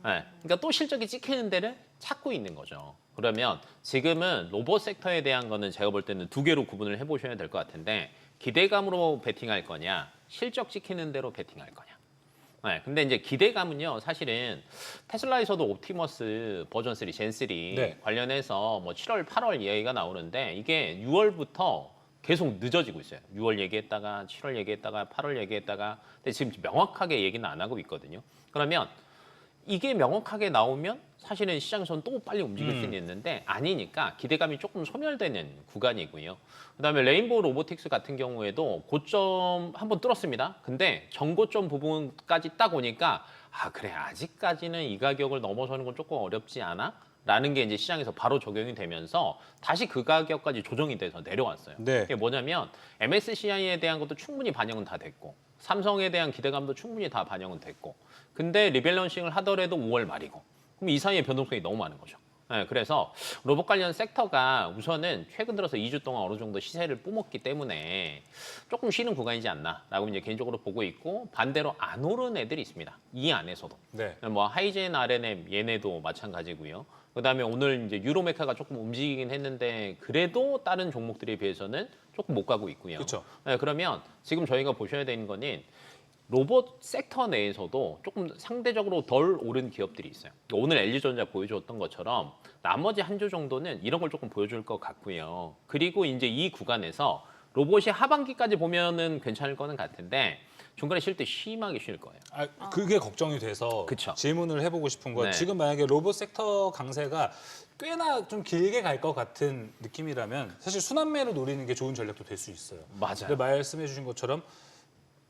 그러니까 또 실적이 찍히는 데를 찾고 있는 거죠. 그러면 지금은 로봇 섹터에 대한 거는 제가 볼 때는 두 개로 구분을 해보셔야 될 것 같은데 기대감으로 베팅할 거냐 실적 찍히는 대로 베팅할 거냐. 근데 이제 기대감은요 사실은 테슬라에서도 옵티머스 버전 3, 젠 3 네. 관련해서 뭐 7월, 8월 이야기가 나오는데 이게 6월부터 계속 늦어지고 있어요. 6월 얘기했다가 7월 얘기했다가 8월 얘기했다가 근데 지금 명확하게 얘기는 안 하고 있거든요. 그러면 이게 명확하게 나오면 사실은 시장에서는 또 빨리 움직일 수는 있는데 아니니까 기대감이 조금 소멸되는 구간이고요. 그다음에 레인보우 로보틱스 같은 경우에도 고점 한번 뚫었습니다. 근데 전고점 부분까지 딱 오니까 아 그래 아직까지는 이 가격을 넘어서는 건 조금 어렵지 않아? 라는 게 이제 시장에서 바로 적용이 되면서 다시 그 가격까지 조정이 돼서 내려왔어요. 네. 이게 뭐냐면 MSCI에 대한 것도 충분히 반영은 다 됐고 삼성에 대한 기대감도 충분히 다 반영은 됐고 근데 리밸런싱을 하더라도 5월 말이고 그럼 이 사이에 변동성이 너무 많은 거죠. 그래서 로봇 관련 섹터가 우선은 최근 들어서 2주 동안 어느 정도 시세를 뿜었기 때문에 조금 쉬는 구간이지 않나라고 이제 개인적으로 보고 있고 반대로 안 오른 애들이 있습니다. 이 안에서도. 네. 뭐 하이젠, RNM 얘네도 마찬가지고요. 그다음에 오늘 이제 유로메카가 조금 움직이긴 했는데 그래도 다른 종목들에 비해서는 조금 못 가고 있고요. 그렇죠. 그러면 지금 저희가 보셔야 되는 거는 로봇 섹터 내에서도 조금 상대적으로 덜 오른 기업들이 있어요. 오늘 LG전자 보여줬던 것처럼 나머지 한 주 정도는 이런 걸 조금 보여줄 것 같고요. 그리고 이제 이 구간에서 로봇이 하반기까지 보면은 괜찮을 거는 같은데 중간에 쉴 때 심하게 쉴 거예요. 그게 걱정이 돼서 그쵸. 질문을 해보고 싶은 건 네. 지금 만약에 로봇 섹터 강세가 꽤나 좀 길게 갈 것 같은 느낌이라면 사실 순환매를 노리는 게 좋은 전략도 될 수 있어요. 맞아요. 근데 말씀해 주신 것처럼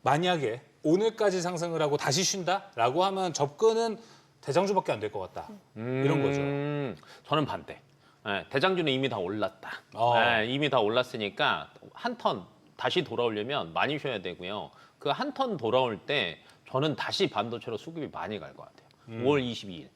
만약에 오늘까지 상승을 하고 다시 쉰다라고 하면 접근은 대장주밖에 안 될 것 같다. 이런 거죠. 저는 반대. 대장주는 이미 다 올랐다. 이미 다 올랐으니까 한 턴 다시 돌아오려면 많이 쉬어야 되고요. 그 한 턴 돌아올 때 저는 다시 반도체로 수급이 많이 갈 것 같아요. 5월 22일.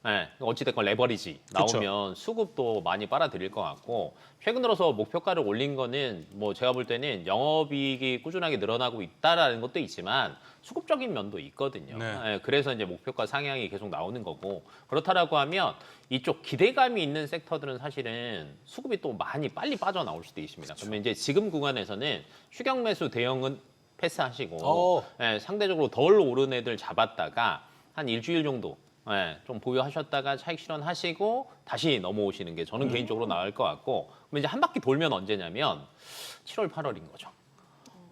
네, 어찌됐건 레버리지 나오면 수급도 많이 빨아들일 것 같고 최근 들어서 목표가를 올린 거는 뭐 제가 볼 때는 영업이익이 꾸준하게 늘어나고 있다라는 것도 있지만 수급적인 면도 있거든요. 네. 네, 그래서 이제 목표가 상향이 계속 나오는 거고 그렇다라고 하면 이쪽 기대감이 있는 섹터들은 사실은 수급이 또 많이 빨리 빠져나올 수도 있습니다. 그러면 이제 지금 구간에서는 추격 매수 대형은 패스하시고 예, 상대적으로 덜 오른 애들 잡았다가 한 일주일 정도 예, 좀 보유하셨다가 차익 실현하시고 다시 넘어오시는 게 저는 개인적으로 나을 것 같고 그럼 이제 한 바퀴 돌면 언제냐면 7월, 8월인 거죠.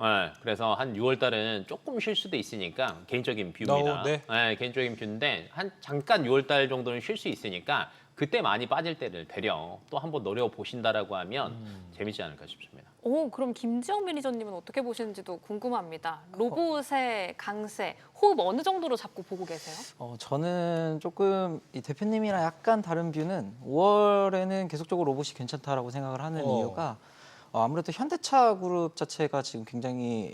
예, 그래서 한 6월 달은 조금 쉴 수도 있으니까 개인적인 뷰입니다. 네. 예, 개인적인 뷰인데 한 잠깐 6월 달 정도는 쉴 수 있으니까 그때 많이 빠질 때를 되려 또 한번 노려 보신다라고 하면 재밌지 않을까 싶습니다. 오, 그럼 김지영 매니저님은 어떻게 보시는지도 궁금합니다. 로봇의 강세, 호흡 어느 정도로 잡고 보고 계세요? 저는 조금 이 대표님이랑 약간 다른 뷰는 5월에는 계속적으로 로봇이 괜찮다라고 생각을 하는 이유가 아무래도 현대차 그룹 자체가 지금 굉장히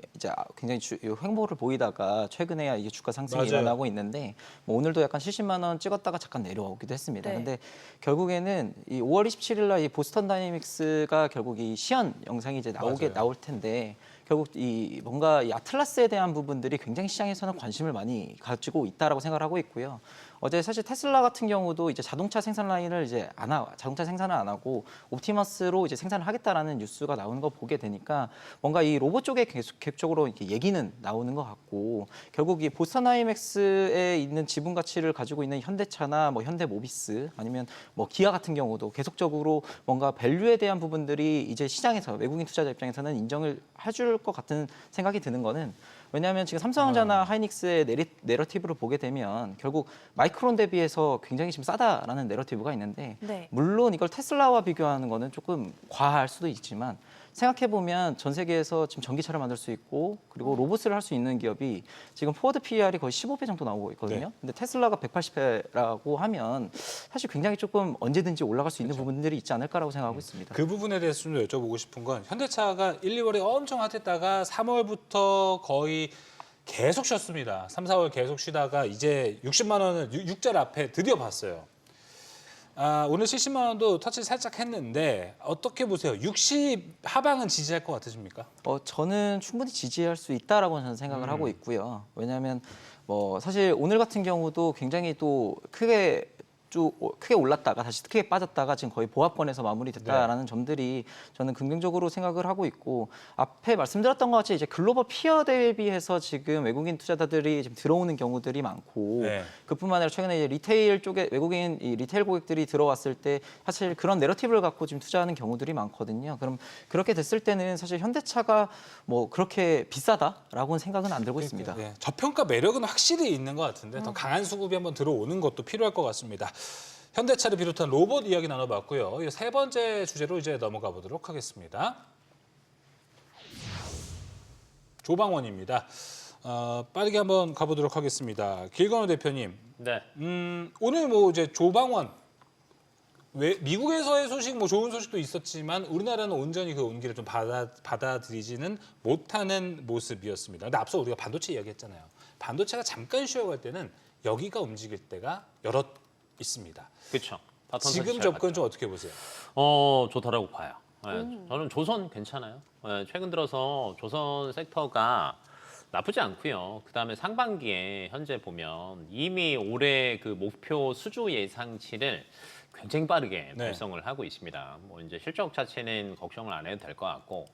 횡보를 보이다가 최근에야 이게 주가 상승이 맞아요. 일어나고 있는데 뭐 오늘도 약간 70만 원 찍었다가 잠깐 내려오기도 했습니다. 네. 근데 결국에는 이 5월 27일 날 이 보스턴 다이내믹스가 결국 이 시연 영상이 이제 맞아요. 나올 텐데 결국 이 뭔가 이 아틀라스에 대한 부분들이 굉장히 시장에서는 관심을 많이 가지고 있다라고 생각을 하고 있고요. 어제 사실 테슬라 같은 경우도 이제 자동차 생산 라인을 이제 자동차 생산을 안 하고 옵티머스로 이제 생산을 하겠다라는 뉴스가 나오는 거 보게 되니까 뭔가 이 로봇 쪽에 계속적으로 이렇게 얘기는 나오는 것 같고 결국 이 보스턴 다이내믹스에 있는 지분 가치를 가지고 있는 현대차나 뭐 현대모비스 아니면 뭐 기아 같은 경우도 계속적으로 뭔가 밸류에 대한 부분들이 이제 시장에서 외국인 투자자 입장에서는 인정을 해줄 것 같은 생각이 드는 거는 왜냐하면 지금 삼성전자나 하이닉스의 내러티브를 보게 되면 결국 마이크론 대비해서 굉장히 지금 싸다라는 내러티브가 있는데 네. 물론 이걸 테슬라와 비교하는 거는 조금 과할 수도 있지만 생각해 보면 전 세계에서 지금 전기차를 만들 수 있고 그리고 로봇을 할 수 있는 기업이 지금 포워드 PER이 거의 15배 정도 나오고 있거든요. 네. 근데 테슬라가 180배라고 하면 사실 굉장히 조금 언제든지 올라갈 수 있는 부분들이 있지 않을까라고 생각하고 있습니다. 그 부분에 대해서 좀 여쭤보고 싶은 건 현대차가 1, 2월에 엄청 핫했다가 3월부터 거의 계속 쉬었습니다. 3, 4월 계속 쉬다가 이제 60만 원을 6절 앞에 드디어 봤어요. 오늘 70만 원도 터치 살짝 했는데 어떻게 보세요? 60 하방은 지지할 것 같으십니까? 저는 충분히 지지할 수 있다라고 저는 생각을 하고 있고요. 왜냐하면 뭐 사실 오늘 같은 경우도 굉장히 또 크게 올랐다가 다시 크게 빠졌다가 지금 거의 보합권에서 마무리됐다라는 점들이 저는 긍정적으로 생각을 하고 있고 앞에 말씀드렸던 것 같이 이제 글로벌 피어 대비해서 지금 외국인 투자자들이 지금 들어오는 경우들이 많고 네. 그뿐만 아니라 최근에 이제 리테일 쪽에 외국인 이 리테일 고객들이 들어왔을 때 사실 그런 내러티브를 갖고 지금 투자하는 경우들이 많거든요. 그럼 그렇게 됐을 때는 사실 현대차가 뭐 그렇게 비싸다라고는 생각은 안 들고 있습니다. 네. 저평가 매력은 확실히 있는 것 같은데 더 강한 수급이 한번 들어오는 것도 필요할 것 같습니다. 현대차를 비롯한 로봇 이야기 나눠봤고요. 이제 세 번째 주제로 이제 넘어가 보도록 하겠습니다. 조방원입니다. 빠르게 한번 가보도록 하겠습니다. 길건우 대표님, 네. 오늘 뭐 이제 조방원 미국에서의 소식 뭐 좋은 소식도 있었지만 우리나라는 온전히 그 온기를 좀 받아들이지는 못하는 모습이었습니다. 근데 앞서 우리가 반도체 이야기했잖아요. 반도체가 잠깐 쉬어갈 때는 여기가 움직일 때가 여럿 있습니다. 그렇죠. 지금 접근 좀 어떻게 보세요? 좋다라고 봐요. 네, 저는 조선 괜찮아요. 네, 최근 들어서 조선 섹터가 나쁘지 않고요. 그다음에 상반기에 현재 보면 이미 올해 그 목표 수주 예상치를 굉장히 빠르게 네. 달성을 하고 있습니다. 뭐 이제 실적 자체는 걱정을 안 해도 될 것 같고,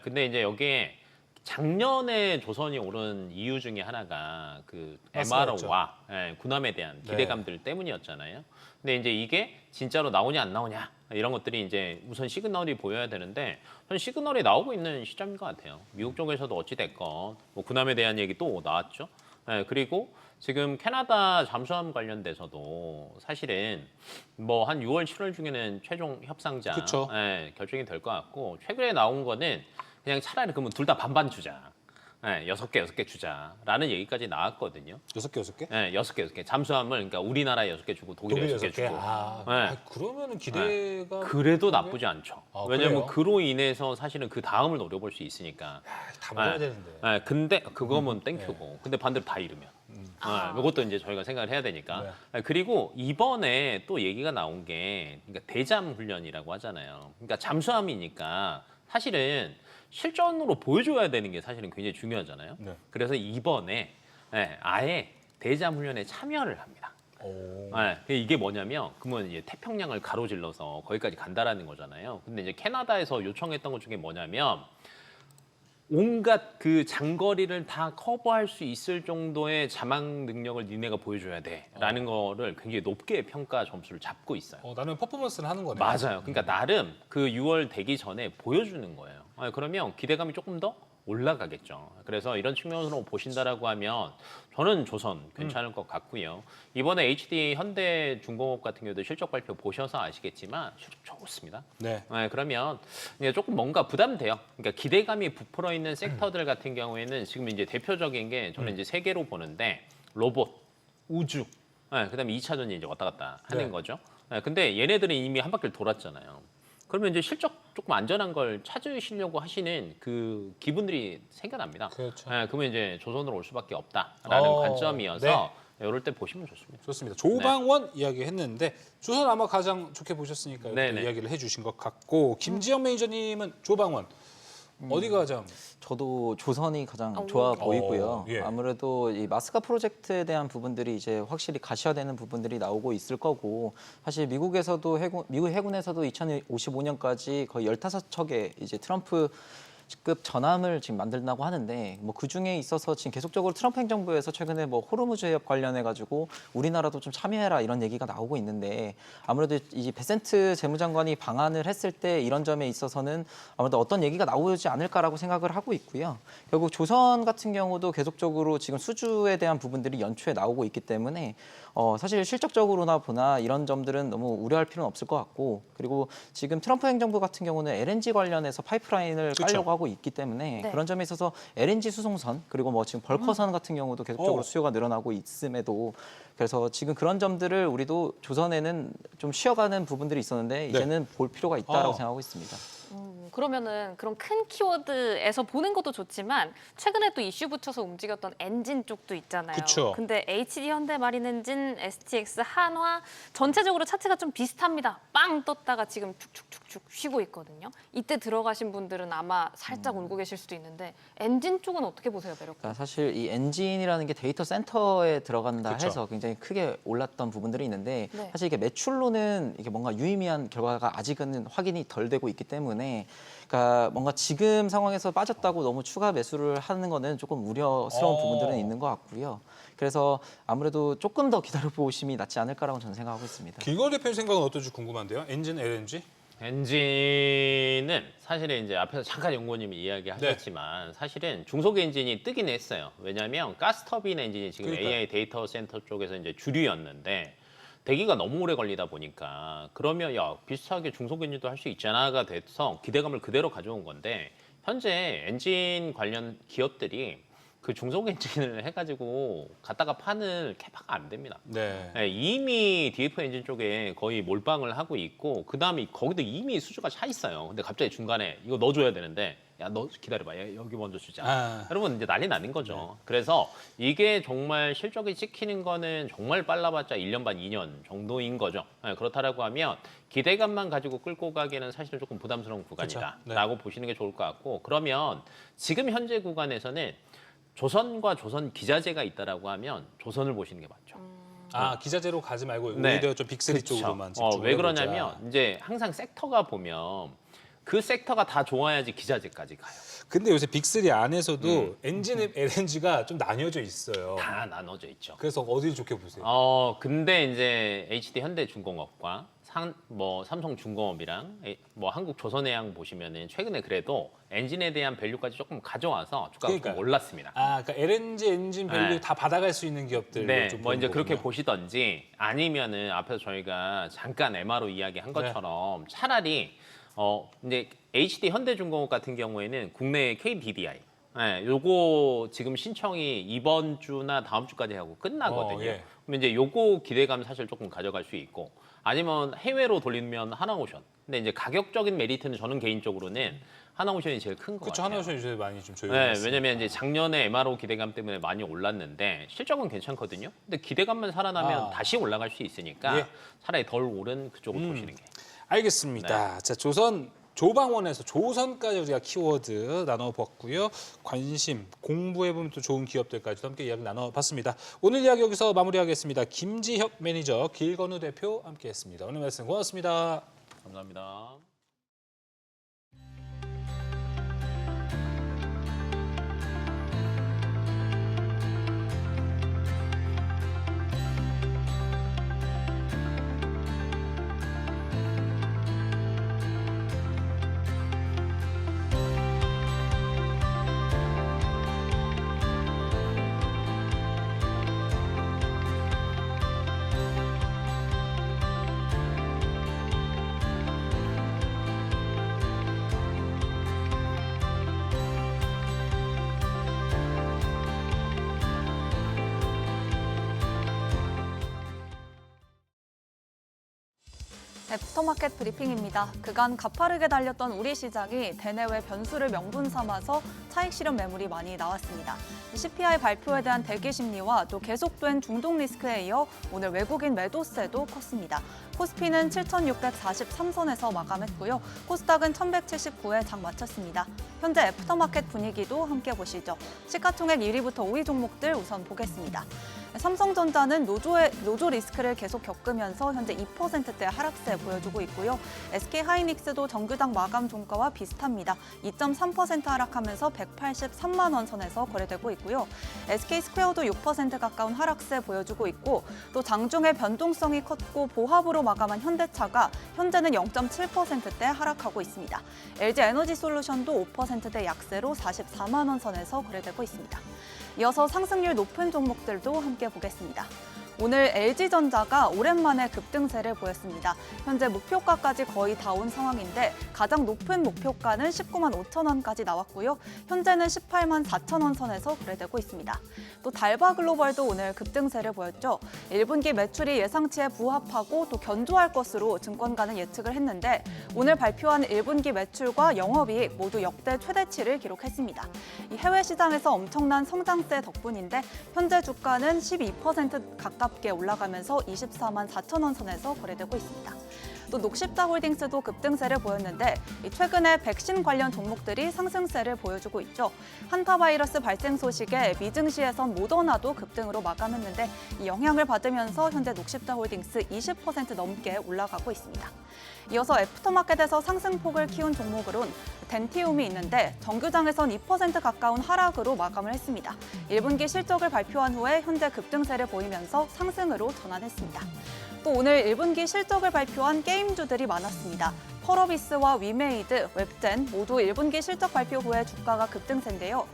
근데 이제 여기에 작년에 조선이 오른 이유 중에 하나가 그 맞습니다. MRO와 군함에 대한 기대감들 때문이었잖아요. 근데 이제 이게 진짜로 나오냐 안 나오냐 이런 것들이 이제 우선 시그널이 보여야 되는데 저는 시그널이 나오고 있는 시점인 것 같아요. 미국 쪽에서도 어찌 됐건 뭐 군함에 대한 얘기 또 나왔죠. 그리고 지금 캐나다 잠수함 관련돼서도 사실은 뭐 한 6월, 7월 중에는 최종 협상자 그쵸. 결정이 될 것 같고 최근에 나온 거는 그냥 차라리 그러면 둘 다 반반 주자. 6개 주자라는 얘기까지 나왔거든요. 6개? 네, 6개. 잠수함을 그러니까 우리나라에 6개 주고 독일에 6개 주고. 그러면은 기대가 그래도 나쁘지 않죠. 왜냐하면 그래요? 그로 인해서 사실은 그 다음을 노려볼 수 있으니까. 다 먹어야 되는데. 근데 그거면 땡큐고. 근데 반대로 다 잃으면. 이것도 이제 저희가 생각을 해야 되니까. 그리고 이번에 또 얘기가 나온 게 그러니까 대잠 훈련이라고 하잖아요. 그러니까 잠수함이니까 사실은 실전으로 보여줘야 되는 게 사실은 굉장히 중요하잖아요. 네. 그래서 이번에 아예 대잠 훈련에 참여를 합니다. 이게 뭐냐면 그러면 이제 태평양을 가로질러서 거기까지 간다라는 거잖아요. 근데 이제 캐나다에서 요청했던 것 중에 뭐냐면 온갖 그 장거리를 다 커버할 수 있을 정도의 자막 능력을 니네가 보여줘야 돼라는 거를 굉장히 높게 평가 점수를 잡고 있어요. 나는 퍼포먼스를 하는 거네요. 맞아요. 그러니까 나름 그 6월 되기 전에 보여주는 거예요. 그러면 기대감이 조금 더 올라가겠죠. 그래서 이런 측면으로 보신다라고 하면 저는 조선 괜찮을 것 같고요. 이번에 HD 현대중공업 같은 경우도 실적 발표 보셔서 아시겠지만 실적 좋습니다. 네. 그러면 이제 조금 뭔가 부담돼요. 그러니까 기대감이 부풀어 있는 섹터들 같은 경우에는 지금 이제 대표적인 게 저는 이제 세 개로 보는데 로봇, 우주, 그다음에 2차 전지 이제 왔다 갔다 하는 네. 거죠. 근데 얘네들은 이미 한 바퀴를 돌았잖아요. 그러면 이제 실적 조금 안전한 걸 찾으시려고 하시는 그 기분들이 생겨납니다. 그렇죠. 그러면 이제 조선으로 올 수밖에 없다라는 관점이어서 이럴 때 보시면 좋습니다. 좋습니다. 조방원 이야기했는데 조선 아마 가장 좋게 보셨으니까 이렇게 네네. 이야기를 해주신 것 같고 김지영 매니저님은 조방원 어디가 가장 저도 조선이 가장 오. 좋아 보이고요. 예. 아무래도 이 마스카 프로젝트에 대한 부분들이 이제 확실히 가시화되는 부분들이 나오고 있을 거고, 사실 미국에서도 미국 해군에서도 2055년까지 거의 15척의 이제 트럼프급 전함을 지금 만든다고 하는데, 뭐 그 중에 있어서 지금 계속적으로 트럼프 행정부에서 최근에 뭐 호르무즈 해협 관련해 가지고 우리나라도 좀 참여해라 이런 얘기가 나오고 있는데, 아무래도 이 베센트 재무장관이 방한을 했을 때 이런 점에 있어서는 아무래도 어떤 얘기가 나오지 않을까라고 생각을 하고 있고요. 결국 조선 같은 경우도 계속적으로 지금 수주에 대한 부분들이 연초에 나오고 있기 때문에 사실 실적적으로나 보나 이런 점들은 너무 우려할 필요는 없을 것 같고, 그리고 지금 트럼프 행정부 같은 경우는 LNG 관련해서 파이프라인을 깔려고 하고 있기 때문에 네. 그런 점에 있어서 LNG 수송선, 그리고 뭐 지금 벌커선 같은 경우도 계속적으로 수요가 늘어나고 있음에도, 그래서 지금 그런 점들을 우리도 조선에는 좀 쉬어가는 부분들이 있었는데 이제는 볼 필요가 있다라고 생각하고 있습니다. 그러면은 그런 큰 키워드에서 보는 것도 좋지만 최근에 또 이슈 붙여서 움직였던 엔진 쪽도 있잖아요. 그쵸. 근데 HD 현대 마린 엔진, STX, 한화 전체적으로 차트가 좀 비슷합니다. 빵 떴다가 지금 축축축축 쉬고 있거든요. 이때 들어가신 분들은 아마 살짝 울고 계실 수도 있는데 엔진 쪽은 어떻게 보세요, 매력? 그러니까 사실 이 엔진이라는 게 데이터 센터에 들어간다 그쵸. 해서 굉장히 크게 올랐던 부분들이 있는데, 네. 사실 이게 매출로는 이게 뭔가 유의미한 결과가 아직은 확인이 덜 되고 있기 때문에, 그러니까 뭔가 지금 상황에서 빠졌다고 너무 추가 매수를 하는 거는 조금 우려스러운 부분들은 있는 것 같고요. 그래서 아무래도 조금 더 기다려 보심이 낫지 않을까라고 저는 생각하고 있습니다. 길거 대표님 생각은 어떨지 궁금한데요. 엔진, LNG? 엔진은 사실은 이제 앞에서 잠깐 연구원님이 이야기하셨지만 사실은 중속 엔진이 뜨긴 했어요. 왜냐하면 가스터빈 엔진이 지금 그러니까요. AI 데이터 센터 쪽에서 이제 주류였는데 대기가 너무 오래 걸리다 보니까 그러면 야 비슷하게 중속 엔진도 할 수 있잖아가 돼서 기대감을 그대로 가져온 건데, 현재 엔진 관련 기업들이 그 중속 엔진을 해가지고 갖다가 파는 캐파가 안 됩니다. 네. 네, 이미 DF 엔진 쪽에 거의 몰빵을 하고 있고, 그 다음에 거기도 이미 수주가 차 있어요. 근데 갑자기 중간에 이거 넣어줘야 되는데, 야 너 기다려봐, 야, 여기 먼저 주자. 여러분 이제 난리 나는 거죠. 그래서 이게 정말 실적이 찍히는 거는 정말 빨라봤자 1년 반, 2년 정도인 거죠. 네, 그렇다라고 하면 기대감만 가지고 끌고 가기에는 사실은 조금 부담스러운 구간이다라고 보시는 게 좋을 것 같고, 그러면 지금 현재 구간에서는 조선과 조선 기자재가 있다라고 하면 조선을 보시는 게 맞죠. 기자재로 가지 말고 네. 오히려 좀 빅3 그쵸. 쪽으로만 집중을 왜 해보자. 그러냐면 이제 항상 섹터가 보면 그 섹터가 다 좋아야지 기자재까지 가요. 근데 요새 빅3 안에서도 엔진, LNG가 좀 나뉘어져 있어요. 다 나눠져 있죠. 그래서 어디를 좋게 보세요? 근데 이제 HD 현대중공업과 삼성중공업이랑 뭐 한국조선해양 보시면은 최근에 그래도 엔진에 대한 밸류까지 조금 가져와서 주가가 좀 그러니까요. 올랐습니다. 그러니까 LNG 엔진 밸류 네. 다 받아갈 수 있는 기업들. 네, 좀 뭐 이제 보는 그렇게 거군요. 보시던지 아니면은 앞에서 저희가 잠깐 MRO 이야기한 것처럼 차라리 이제 HD 현대중공업 같은 경우에는 국내 KDDI 요거 지금 신청이 이번 주나 다음 주까지 하고 끝나거든요. 예. 그럼 이제 요거 기대감 사실 조금 가져갈 수 있고, 아니면 해외로 돌리면 하나오션. 근데 이제 가격적인 메리트는 저는 개인적으로는 하나오션이 제일 큰 것 그렇죠. 같아요. 하나오션 요새 많이 좀 네, 조용했어요. 왜냐면 이제 작년에 MRO 기대감 때문에 많이 올랐는데 실적은 괜찮거든요. 근데 기대감만 살아나면 다시 올라갈 수 있으니까 예. 차라리 덜 오른 그쪽을 보시는 게. 알겠습니다. 자, 조방원에서 조선까지 우리가 키워드 나눠봤고요. 관심, 공부해보면 또 좋은 기업들까지도 함께 이야기 나눠봤습니다. 오늘 이야기 여기서 마무리하겠습니다. 김지혁 매니저, 길건우 대표 함께했습니다. 오늘 말씀 고맙습니다. 감사합니다. 애프터마켓 브리핑입니다. 그간 가파르게 달렸던 우리 시장이 대내외 변수를 명분 삼아서 차익 실현 매물이 많이 나왔습니다. CPI 발표에 대한 대기 심리와 또 계속된 중동 리스크에 이어 오늘 외국인 매도세도 컸습니다. 코스피는 7,643선에서 마감했고요. 코스닥은 1,179에 장 마쳤습니다. 현재 애프터마켓 분위기도 함께 보시죠. 시가총액 1위부터 5위 종목들 우선 보겠습니다. 삼성전자는 노조 리스크를 계속 겪으면서 현재 2%대 하락세 보여주고 있고요. SK하이닉스도 정규당 마감 종가와 비슷합니다. 2.3% 하락하면서 183만 원 선에서 거래되고 있고요. SK스퀘어도 6% 가까운 하락세 보여주고 있고 또 장중에 변동성이 컸고 보합으로 마감한 현대차가 현재는 0.7%대 하락하고 있습니다. LG에너지솔루션도 5%대 약세로 44만 원 선에서 거래되고 있습니다. 이어서 상승률 높은 종목들도 함께 보겠습니다. 오늘 LG전자가 오랜만에 급등세를 보였습니다. 현재 목표가까지 거의 다 온 상황인데 가장 높은 목표가는 19만 5천 원까지 나왔고요. 현재는 18만 4천 원 선에서 거래되고 있습니다. 또 달바글로벌도 오늘 급등세를 보였죠. 1분기 매출이 예상치에 부합하고 또 견조할 것으로 증권가는 예측을 했는데 오늘 발표한 1분기 매출과 영업이익 모두 역대 최대치를 기록했습니다. 이 해외 시장에서 엄청난 성장세 덕분인데 현재 주가는 12% 가깝게 올라가면서 24만 4천 원 선에서 거래되고 있습니다. 또 녹십자홀딩스도 급등세를 보였는데 최근에 백신 관련 종목들이 상승세를 보여주고 있죠. 한타바이러스 발생 소식에 미증시에선 모더나도 급등으로 마감했는데 이 영향을 받으면서 현재 녹십자홀딩스 20% 넘게 올라가고 있습니다. 이어서 애프터마켓에서 상승폭을 키운 종목으론 덴티움이 있는데 정규장에선 2% 가까운 하락으로 마감을 했습니다. 1분기 실적을 발표한 후에 현재 급등세를 보이면서 상승으로 전환했습니다. 또 오늘 1분기 실적을 발표한 게임주들이 많았습니다. 펄어비스와 위메이드, 웹젠 모두 1분기 실적 발표 후에 주가가 급등세인데요.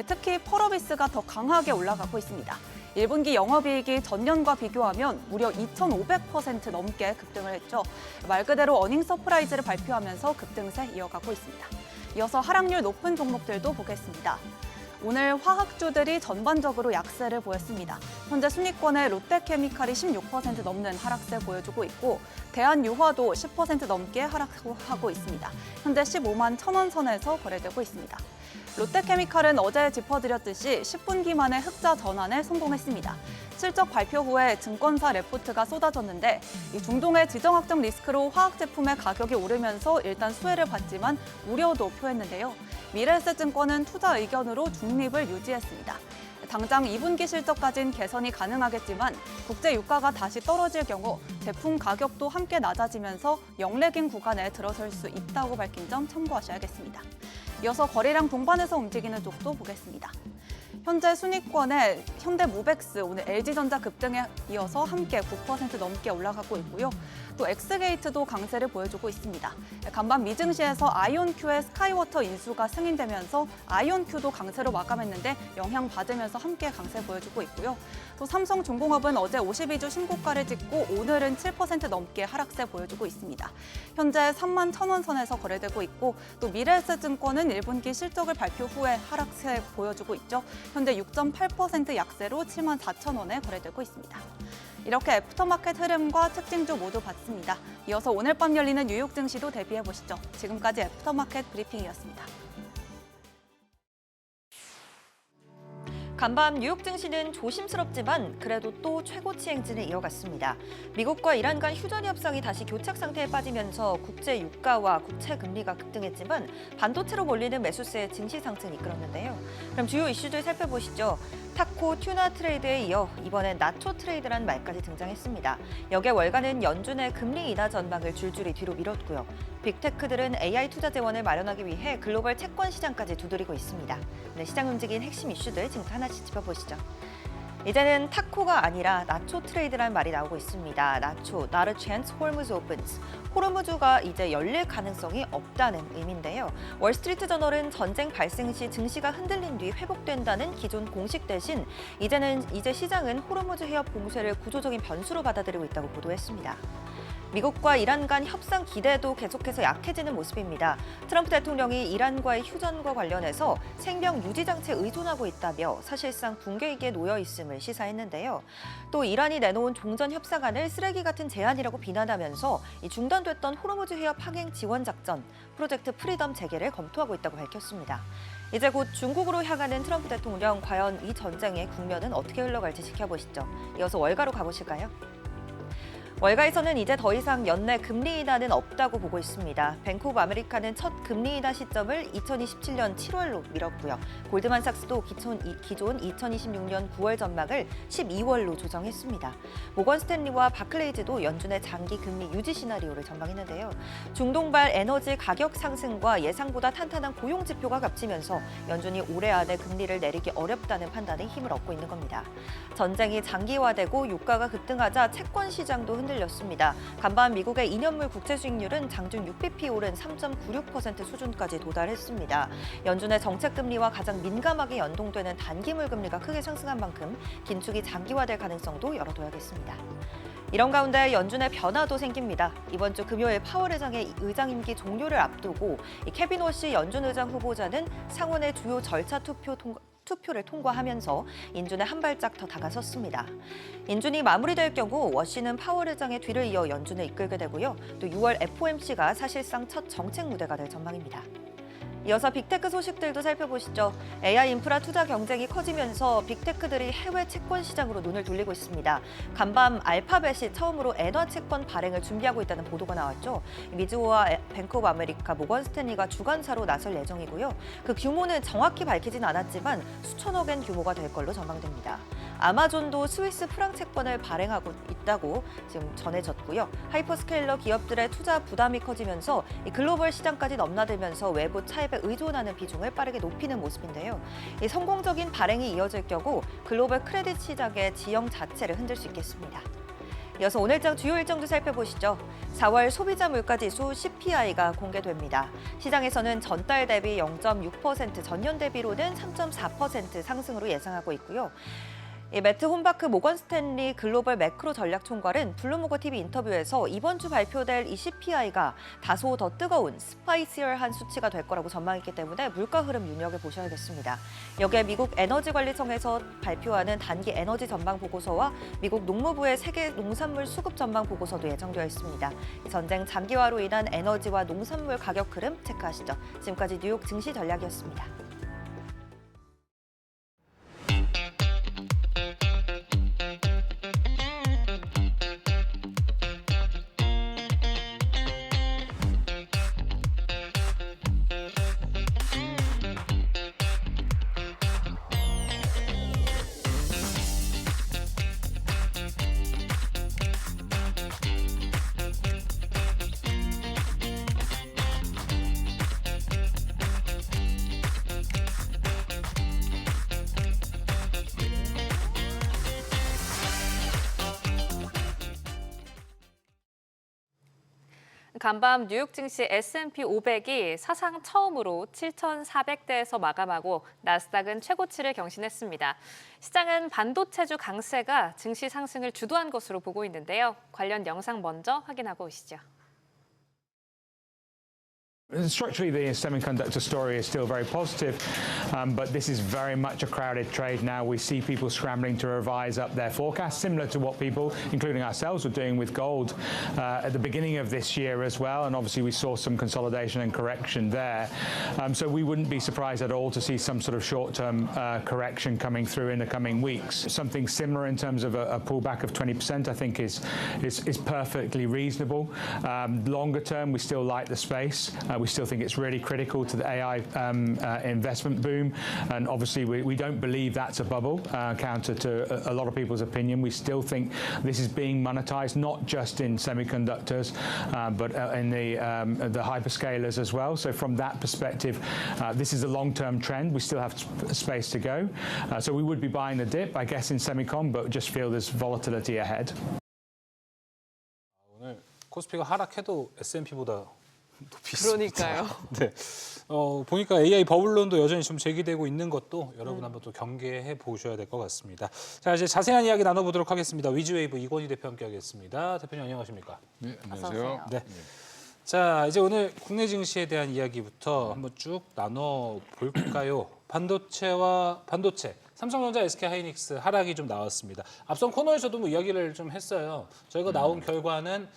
특히 펄어비스가 더 강하게 올라가고 있습니다. 1분기 영업이익이 전년과 비교하면 무려 2,500% 넘게 급등을 했죠. 말 그대로 어닝 서프라이즈를 발표하면서 급등세 이어가고 있습니다. 이어서 하락률 높은 종목들도 보겠습니다. 오늘 화학주들이 전반적으로 약세를 보였습니다. 현재 순위권에 롯데케미칼이 16% 넘는 하락세 보여주고 있고 대한유화도 10% 넘게 하락하고 있습니다. 현재 15만 1,000원 선에서 거래되고 있습니다. 롯데케미칼은 어제 짚어드렸듯이 10분기 만에 흑자 전환에 성공했습니다. 실적 발표 후에 증권사 레포트가 쏟아졌는데 이 중동의 지정학적 리스크로 화학 제품의 가격이 오르면서 일단 수혜를 받지만 우려도 표했는데요. 미래에셋증권은 투자 의견으로 중립을 유지했습니다. 당장 2분기 실적까지는 개선이 가능하겠지만 국제 유가가 다시 떨어질 경우 제품 가격도 함께 낮아지면서 영래긴 구간에 들어설 수 있다고 밝힌 점 참고하셔야겠습니다. 이어서 거래량 동반해서 움직이는 쪽도 보겠습니다. 현재 순위권에 현대모백스, 오늘 LG전자 급등에 이어서 함께 9% 넘게 올라가고 있고요. 또 엑스게이트도 강세를 보여주고 있습니다. 간밤 미증시에서 아이온큐의 스카이워터 인수가 승인되면서 아이온큐도 강세로 마감했는데 영향받으면서 함께 강세 보여주고 있고요. 또 삼성중공업은 어제 52주 신고가를 찍고 오늘은 7% 넘게 하락세 보여주고 있습니다. 현재 3만 1,000원 선에서 거래되고 있고 또 미래에셋증권은 1분기 실적을 발표 후에 하락세 보여주고 있죠. 현재 6.8% 약세로 7만 4천 원에 거래되고 있습니다. 이렇게 애프터마켓 흐름과 특징주 모두 봤습니다. 이어서 오늘 밤 열리는 뉴욕 증시도 대비해보시죠. 지금까지 애프터마켓 브리핑이었습니다. 간밤 뉴욕 증시는 조심스럽지만 그래도 또 최고치 행진을 이어갔습니다. 미국과 이란 간 휴전 협상이 다시 교착 상태에 빠지면서 국제 유가와 국채 금리가 급등했지만 반도체로 몰리는 매수세의 증시 상승을 이끌었는데요. 그럼 주요 이슈들 살펴보시죠. 타코, 튜나 트레이드에 이어 이번엔 나초 트레이드란 말까지 등장했습니다. 여기에 월가는 연준의 금리 인하 전망을 줄줄이 뒤로 미뤘고요. 빅테크들은 AI 투자 재원을 마련하기 위해 글로벌 채권 시장까지 두드리고 있습니다. 네, 시장 움직인 핵심 이슈들 지금 하나씩 짚어보시죠. 이제는 타코가 아니라 나초 트레이드라는 말이 나오고 있습니다. 나초, not a chance, Hormuz opens. 호르무즈가 이제 열릴 가능성이 없다는 의미인데요. 월스트리트 저널은 전쟁 발생 시 증시가 흔들린 뒤 회복된다는 기존 공식 대신 이제 시장은 호르무즈 해협 봉쇄를 구조적인 변수로 받아들이고 있다고 보도했습니다. 미국과 이란 간 협상 기대도 계속해서 약해지는 모습입니다. 트럼프 대통령이 이란과의 휴전과 관련해서 생명 유지 장치에 의존하고 있다며 사실상 붕괴 위기에 놓여 있음을 시사했는데요. 또 이란이 내놓은 종전 협상안을 쓰레기 같은 제안이라고 비난하면서 이 중단됐던 호르무즈 해협 항행 지원 작전 프로젝트 프리덤 재개를 검토하고 있다고 밝혔습니다. 이제 곧 중국으로 향하는 트럼프 대통령, 과연 이 전쟁의 국면은 어떻게 흘러갈지 지켜보시죠. 이어서 월가로 가보실까요? 월가에서는 이제 더 이상 연내 금리 인하는 없다고 보고 있습니다. 뱅크 오브 아메리카는 첫 금리 인하 시점을 2027년 7월로 미뤘고요. 골드만삭스도 기존 2026년 9월 전망을 12월로 조정했습니다. 모건 스탠리와 바클레이즈도 연준의 장기 금리 유지 시나리오를 전망했는데요. 중동발 에너지 가격 상승과 예상보다 탄탄한 고용 지표가 겹치면서 연준이 올해 안에 금리를 내리기 어렵다는 판단에 힘을 얻고 있는 겁니다. 전쟁이 장기화되고 유가가 급등하자 채권 시장도 흔들렸습니다. 간밤 미국의 2년물 국채 수익률은 장중 6bp 오른 3.96% 수준까지 도달했습니다. 연준의 정책 금리와 가장 민감하게 연동되는 단기물 금리가 크게 상승한 만큼 긴축이 장기화될 가능성도 열어둬야겠습니다. 이런 가운데 연준의 변화도 생깁니다. 이번 주 금요일 파월 의장의 의장 임기 종료를 앞두고 케빈 워시 연준 의장 후보자는 상원의 주요 절차 투표를 통과하면서 인준에 한 발짝 더 다가섰습니다. 인준이 마무리될 경우 워시는 파월 의장의 뒤를 이어 연준을 이끌게 되고요. 또 6월 FOMC가 사실상 첫 정책 무대가 될 전망입니다. 이어서 빅테크 소식들도 살펴보시죠. AI 인프라 투자 경쟁이 커지면서 빅테크들이 해외 채권 시장으로 눈을 돌리고 있습니다. 간밤 알파벳이 처음으로 엔화 채권 발행을 준비하고 있다는 보도가 나왔죠. 미즈호와 뱅크 오브 아메리카, 모건 스탠리가 주관사로 나설 예정이고요. 그 규모는 정확히 밝히진 않았지만 수천억 엔 규모가 될 걸로 전망됩니다. 아마존도 스위스 프랑 채권을 발행하고 있다고 지금 전해졌고요. 하이퍼스케일러 기업들의 투자 부담이 커지면서 글로벌 시장까지 넘나들면서 외부 차입에 의존하는 비중을 빠르게 높이는 모습인데요. 이 성공적인 발행이 이어질 경우 글로벌 크레딧 시장의 지형 자체를 흔들 수 있겠습니다. 이어서 오늘장 주요 일정도 살펴보시죠. 4월 소비자 물가지수 CPI가 공개됩니다. 시장에서는 전달 대비 0.6%, 전년 대비로는 3.4% 상승으로 예상하고 있고요. 매트 홈바크 모건 스탠리 글로벌 매크로 전략 총괄은 블룸버그 TV 인터뷰에서 이번 주 발표될 이 CPI가 다소 더 뜨거운 스파이시얼한 수치가 될 거라고 전망했기 때문에 물가 흐름 눈여겨보셔야겠습니다. 여기에 미국 에너지관리청에서 발표하는 단기 에너지 전망 보고서와 미국 농무부의 세계 농산물 수급 전망 보고서도 예정되어 있습니다. 전쟁 장기화로 인한 에너지와 농산물 가격 흐름 체크하시죠. 지금까지 뉴욕 증시 전략이었습니다. 간밤 뉴욕 증시 S&P 500이 사상 처음으로 7,400대에서 마감하고 나스닥은 최고치를 경신했습니다. 시장은 반도체주 강세가 증시 상승을 주도한 것으로 보고 있는데요. 관련 영상 먼저 확인하고 오시죠. Structurally, the semiconductor story is still very positive, but this is very much a crowded trade now. We see people scrambling to revise up their forecasts, similar to what people, including ourselves, were doing with gold at the beginning of this year as well. And obviously, we saw some consolidation and correction there. So we wouldn't be surprised at all to see some sort of short-term correction coming through in the coming weeks. Something similar in terms of a pullback of 20%, I think, is perfectly reasonable. Longer term, we still like the space. We still think it's really critical to the AI investment boom. And obviously, we don't believe that's a bubble, counter to a lot of people's opinion. We still think this is being monetized, not just in semiconductors, but in the hyperscalers as well. So from that perspective, this is a long-term trend. We still have space to go. So we would be buying the dip, I guess, in semicon, but just feel there's volatility ahead. 오늘 코스피가 하락해도 S&P보다 높이 그러니까요. 네. 보니까 AI 버블론도 여전히 좀 제기되고 있는 것도 여러분 한번 또 경계해 보셔야 될 것 같습니다. 자, 이제 자세한 이야기 나눠보도록 하겠습니다. 위즈웨이브 이건희 대표 함께하겠습니다. 대표님 안녕하십니까? 네, 어서 안녕하세요. 오세요. 네. 자, 이제 오늘 국내 증시에 대한 이야기부터 한번 쭉 나눠 볼까요? 반도체, 삼성전자, SK하이닉스 하락이 좀 나왔습니다. 앞선 코너에서도 뭐 이야기를 좀 했어요. 저희가 나온 결과는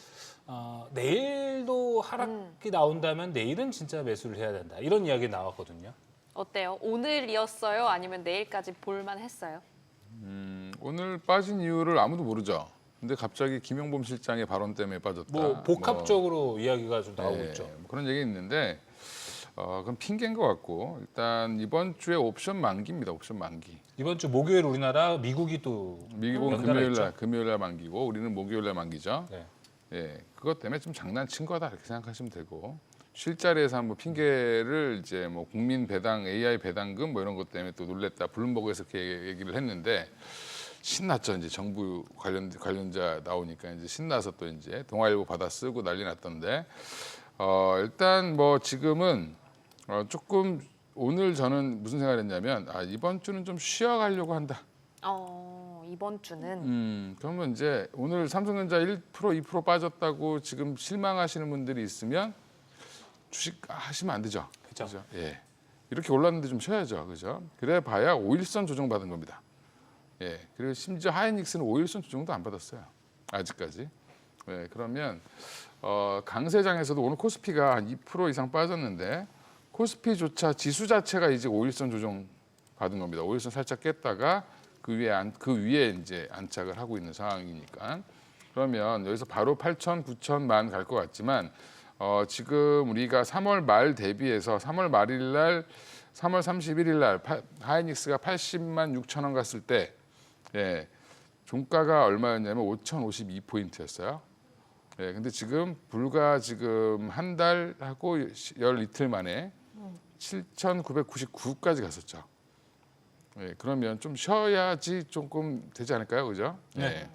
내일도 하락이 나온다면 내일은 진짜 매수를 해야 된다. 이런 이야기 나왔거든요. 어때요? 오늘이었어요? 아니면 내일까지 볼만 했어요? 오늘 빠진 이유를 아무도 모르죠. 근데 갑자기 김용범 실장의 발언 때문에 빠졌다. 뭐 복합적으로 이야기가 좀 나오고 있죠. 뭐 그런 얘기 있는데 그건 핑계인 것 같고 일단 이번 주에 옵션 만기입니다. 옵션 만기. 이번 주 목요일 우리나라, 미국이 또 미국은 연달아 금요일 날 만기고 우리는 목요일 날 만기죠. 네. 예, 그것 때문에 좀 장난친 거다 이렇게 생각하시면 되고 실자리에서 한번 핑계를 이제 뭐 국민 배당, AI 배당금 뭐 이런 것 때문에 또 놀랬다. 블룸버그에서 이렇게 얘기를 했는데 신났죠. 이제 정부 관련자 나오니까 이제 신나서 또 이제 동아일보 받아 쓰고 난리 났던데 일단 뭐 지금은 조금 오늘 저는 무슨 생각을 했냐면 이번 주는 좀 쉬어가려고 한다. 이번 주는 그러면 이제 오늘 삼성전자 1% 2% 빠졌다고 지금 실망하시는 분들이 있으면 주식 하시면 안 되죠. 그렇죠. 예. 이렇게 올랐는데 좀 쉬어야죠. 그죠? 그래 봐야 5일선 조정 받은 겁니다. 예. 그리고 심지어 하이닉스는 5일선 조정도 안 받았어요. 아직까지. 예. 그러면 강세장에서도 오늘 코스피가 한 2% 이상 빠졌는데 코스피조차 지수 자체가 이제 5일선 조정 받은 겁니다. 5일선 살짝 깼다가 그 위에 이제 안착을 하고 있는 상황이니까 그러면 여기서 바로 8천, 9천만 갈 것 같지만 지금 우리가 3월 말 대비해서 3월 말일 날 3월 31일 날 하이닉스가 80만 6천 원 갔을 때 종가가 얼마였냐면 5,052포인트였어요. 예, 근데 지금 불과 지금 한 달 하고 열 이틀 만에 7,999까지 갔었죠. 예, 그러면 좀 쉬어야지 조금 되지 않을까요, 그죠? 네.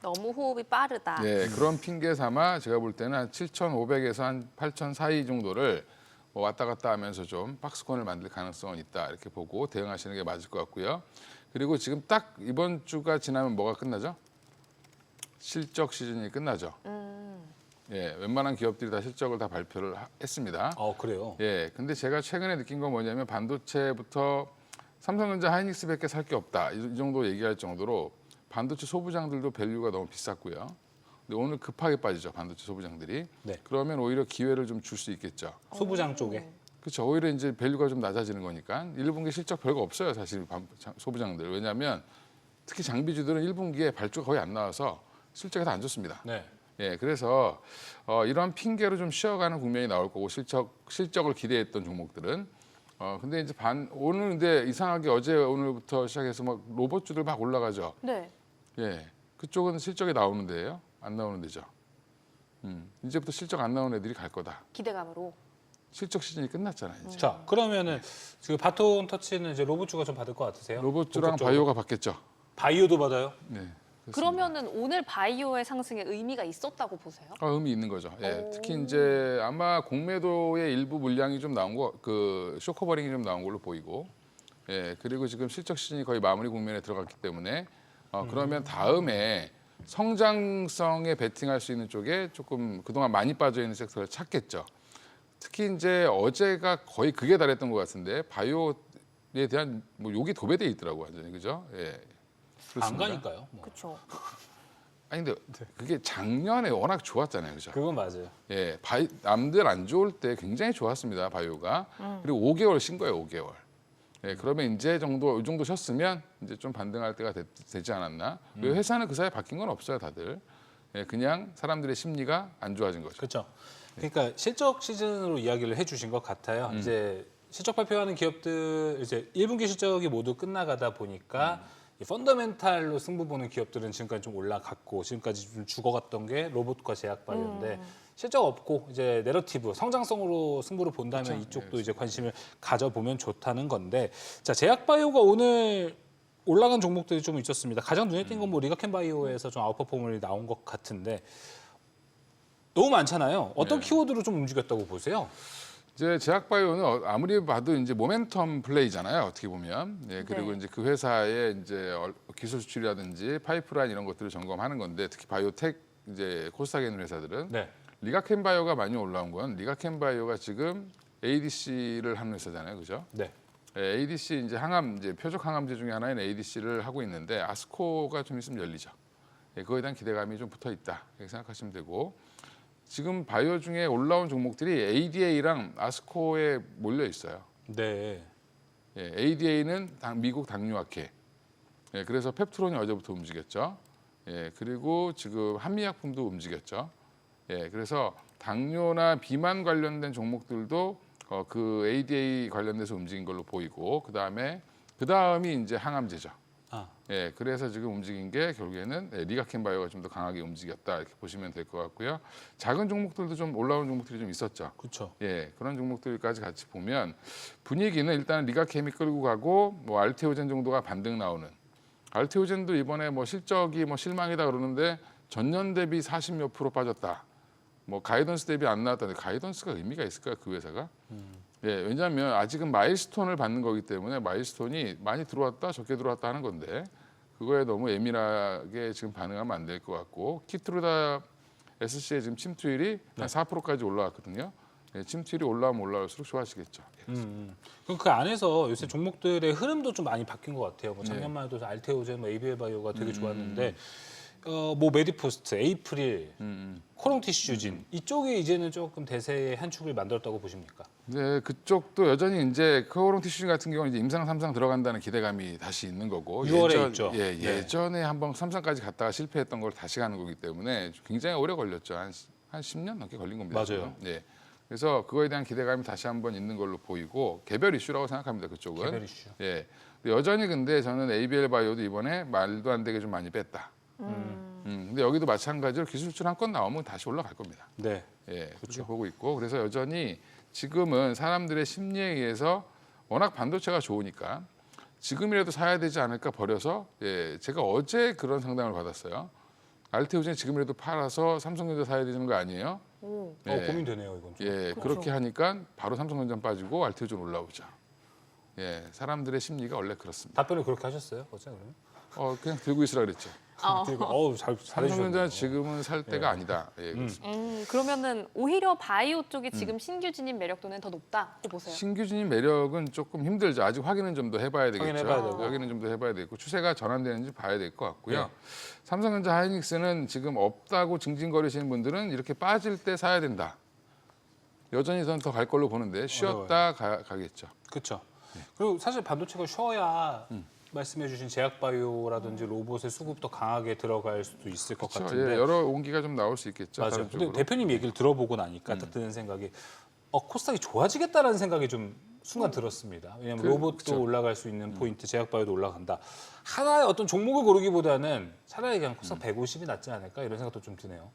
너무 호흡이 빠르다. 예, 그런 핑계 삼아 제가 볼 때는 한 7,500에서 한 8,000 사이 정도를 뭐 왔다 갔다 하면서 좀 박스권을 만들 가능성은 있다 이렇게 보고 대응하시는 게 맞을 것 같고요. 그리고 지금 딱 이번 주가 지나면 뭐가 끝나죠? 실적 시즌이 끝나죠. 예, 웬만한 기업들이 다 실적을 다 발표를 했습니다. 그래요? 예, 근데 제가 최근에 느낀 건 뭐냐면 반도체부터 삼성전자, 하이닉스밖에 살 게 없다 이 정도 얘기할 정도로 반도체 소부장들도 밸류가 너무 비쌌고요. 근데 오늘 급하게 빠지죠 반도체 소부장들이. 네. 그러면 오히려 기회를 좀 줄 수 있겠죠. 소부장 쪽에. 그렇죠. 오히려 이제 밸류가 좀 낮아지는 거니까 1분기 실적 별거 없어요 사실 소부장들. 왜냐하면 특히 장비주들은 1분기에 발주가 거의 안 나와서 실적이 다 안 좋습니다. 네. 예, 그래서 이런 핑계로 좀 쉬어가는 국면이 나올 거고 실적을 기대했던 종목들은 근데 이제 오늘 근데 이상하게 어제 오늘부터 시작해서 막 로봇주들 막 올라가죠. 네. 예, 그쪽은 실적이 나오는 데예요? 안 나오는 데죠. 이제부터 실적 안 나오는 애들이 갈 거다. 기대감으로. 실적 시즌이 끝났잖아요. 이제. 자, 그러면은 그 바톤 터치는 이제 로봇주가 좀 받을 것 같으세요? 로봇주랑 본격적으로? 바이오가 받겠죠. 바이오도 받아요? 네. 그렇습니다. 그러면은 오늘 바이오의 상승에 의미가 있었다고 보세요? 의미 있는 거죠. 예, 특히 이제 아마 공매도의 일부 물량이 좀 나온 그 쇼커버링이 좀 나온 걸로 보이고, 예, 그리고 지금 실적 시즌이 거의 마무리 국면에 들어갔기 때문에 그러면 다음에 성장성에 베팅할 수 있는 쪽에 조금 그동안 많이 빠져 있는 섹터를 찾겠죠. 특히 이제 어제가 거의 극에 달했던 것 같은데 바이오에 대한 뭐 욕이 도배돼 있더라고 완전히 그죠? 예. 안 그렇습니다. 가니까요. 뭐. 그렇죠. 아니 근데 그게 작년에 워낙 좋았잖아요, 그죠? 그건 맞아요. 예, 남들 안 좋을 때 굉장히 좋았습니다, 바이오가. 그리고 5개월 쉰 거예요, 5개월. 예, 그러면 이제 이 정도 쉬었으면 이제 좀 반등할 때가 되지 않았나? 왜 회사는 그 사이에 바뀐 건 없어요, 다들. 예, 그냥 사람들의 심리가 안 좋아진 거죠. 그렇죠. 그러니까 실적 시즌으로 이야기를 해주신 것 같아요. 이제 실적 발표하는 기업들 이제 1분기 실적이 모두 끝나가다 보니까 이 펀더멘탈로 승부 보는 기업들은 지금까지 좀 올라갔고 지금까지 좀 죽어갔던 게 로봇과 제약바이오인데 실적 없고 이제 내러티브 성장성으로 승부를 본다면 이쪽도 이제 관심을 가져보면 좋다는 건데 자 제약바이오가 오늘 올라간 종목들이 좀 있었습니다. 가장 눈에 띈 건 뭐 리가켄바이오에서 좀 아웃퍼포먼이 나온 것 같은데 너무 많잖아요. 어떤 키워드로 좀 움직였다고 보세요? 이제 제약바이오는 아무리 봐도 이제 모멘텀 플레이잖아요. 어떻게 보면. 예, 그리고 네. 이제 그 회사의 이제 기술 수출이라든지 파이프라인 이런 것들을 점검하는 건데 특히 바이오텍 이제 코스닥에 있는 회사들은 네. 리가켄바이오가 많이 올라온 건 리가켄바이오가 지금 ADC를 하는 회사잖아요. 그죠? 네. 예, ADC 이제 항암 이제 표적 항암제 중에 하나인 ADC를 하고 있는데 아스코가 좀 있으면 열리죠. 예, 그거에 대한 기대감이 좀 붙어 있다. 이렇게 생각하시면 되고 지금 바이오 중에 올라온 종목들이 ADA랑 아스코에 몰려 있어요. 네. 예, ADA는 미국 당뇨학회. 예, 그래서 펩트론이 어제부터 움직였죠. 예, 그리고 지금 한미약품도 움직였죠. 예, 그래서 당뇨나 비만 관련된 종목들도 그 ADA 관련돼서 움직인 걸로 보이고 그다음이 이제 항암제죠. 아. 예, 그래서 지금 움직인 게 결국에는 리가켄바이오가 좀 더 강하게 움직였다 이렇게 보시면 될 것 같고요. 작은 종목들도 좀 올라온 종목들이 좀 있었죠. 그렇죠. 예, 그런 종목들까지 같이 보면 분위기는 일단 리가캠이 끌고 가고 뭐 알테오젠 정도가 반등 나오는. 알테오젠도 이번에 뭐 실적이 뭐 실망이다 그러는데 전년 대비 40몇 프로 빠졌다. 뭐 가이던스 대비 안 나왔다는데 가이던스가 의미가 있을까요, 그 회사가? 예, 왜냐하면 아직은 마일스톤을 받는 거기 때문에 마일스톤이 많이 들어왔다 적게 들어왔다 하는 건데 그거에 너무 예민하게 지금 반응하면 안 될 것 같고 키트루다 SC의 지금 침투율이 한 4%까지 올라왔거든요. 예, 침투율이 올라오면 올라올수록 좋아하시겠죠. 예. 그럼 그 안에서 요새 종목들의 흐름도 좀 많이 바뀐 것 같아요. 뭐 작년만 해도 알테오젠, 뭐 ABL 바이오가 되게 좋았는데 뭐 메디포스트, 에이프릴, 코롱티슈진 이쪽이 이제는 조금 대세의 한 축을 만들었다고 보십니까? 네, 그쪽도 여전히 이제 코오롱 티슈 같은 경우는 이제 임상 3상 들어간다는 기대감이 다시 있는 거고 6월에 있죠. 예, 네. 예전에 한번 3상까지 갔다가 실패했던 걸 다시 가는 거기 때문에 굉장히 오래 걸렸죠. 한 10년 넘게 걸린 겁니다. 맞아요. 지금. 예. 그래서 그거에 대한 기대감이 다시 한번 있는 걸로 보이고 개별 이슈라고 생각합니다. 그쪽은. 개별 이슈. 예. 근데 여전히 근데 저는 ABL 바이오도 이번에 말도 안 되게 좀 많이 뺐다. 근데 여기도 마찬가지로 기술 수출 한 건 나오면 다시 올라갈 겁니다. 네. 예, 그렇게 보고 있고 그래서 여전히 지금은 사람들의 심리에 의해서 워낙 반도체가 좋으니까 지금이라도 사야 되지 않을까 버려서 예, 제가 어제 그런 상담을 받았어요. 알테오젠 지금이라도 팔아서 삼성전자 사야 되는 거 아니에요? 예, 고민되네요, 이건. 좀. 예, 그렇게 하니까 바로 삼성전자 빠지고 알테오젠 올라오죠. 예, 사람들의 심리가 원래 그렇습니다. 답변을 그렇게 하셨어요, 어제 그러면? 그냥 들고 있으라 그랬죠. 잘해주셨네요. 삼성전자 지금은 살 때가 아니다. 예, 그렇습니다. 그러면은 오히려 바이오 쪽이 지금 신규 진입 매력도는 더 높다고 보세요. 신규 진입 매력은 조금 힘들죠. 아직 확인은 좀 더 해봐야 되겠죠. 확인해봐야 되고. 확인은 좀 더 해봐야 되고 추세가 전환되는지 봐야 될 것 같고요. 네. 삼성전자 하이닉스는 지금 없다고 징징거리시는 분들은 이렇게 빠질 때 사야 된다. 여전히 저는 더 갈 걸로 보는데 쉬었다 가겠죠. 그렇죠. 그리고 사실 반도체가 쉬어야 말씀해주신 제약바이오라든지 로봇의 수급도 강하게 들어갈 수도 있을 것 그렇죠. 같은데. 예, 여러 온기가 좀 나올 수 있겠죠. 맞아요. 다른 근데 쪽으로. 대표님 얘기를 들어보고 나니까 딱 드는 생각이 코스닥이 좋아지겠다라는 생각이 좀 순간 들었습니다. 왜냐하면 로봇도 그쵸. 올라갈 수 있는 포인트, 제약바이오도 올라간다. 하나의 어떤 종목을 고르기보다는 차라리 그냥 코스닥 150이 낫지 않을까 이런 생각도 좀 드네요.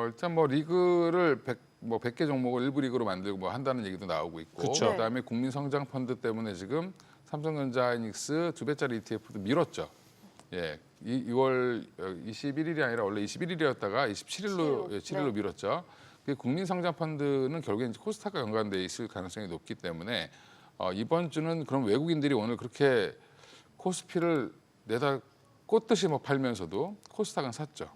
일단 뭐 리그를 100개 종목을 일부 리그로 만들고 뭐 한다는 얘기도 나오고 있고 그쵸. 그다음에 국민 성장 펀드 때문에 지금 삼성전자 하이닉스 2배짜리 ETF도 밀었죠. 예. 2월 21일이 아니라 원래 21일이었다가 27일로 7일로 밀었죠. 그 국민 성장 펀드는 결국엔 코스닥과 연관돼 있을 가능성이 높기 때문에 이번 주는 그럼 외국인들이 오늘 그렇게 코스피를 내다 꽂듯이 뭐 팔면서도 코스닥은 샀죠.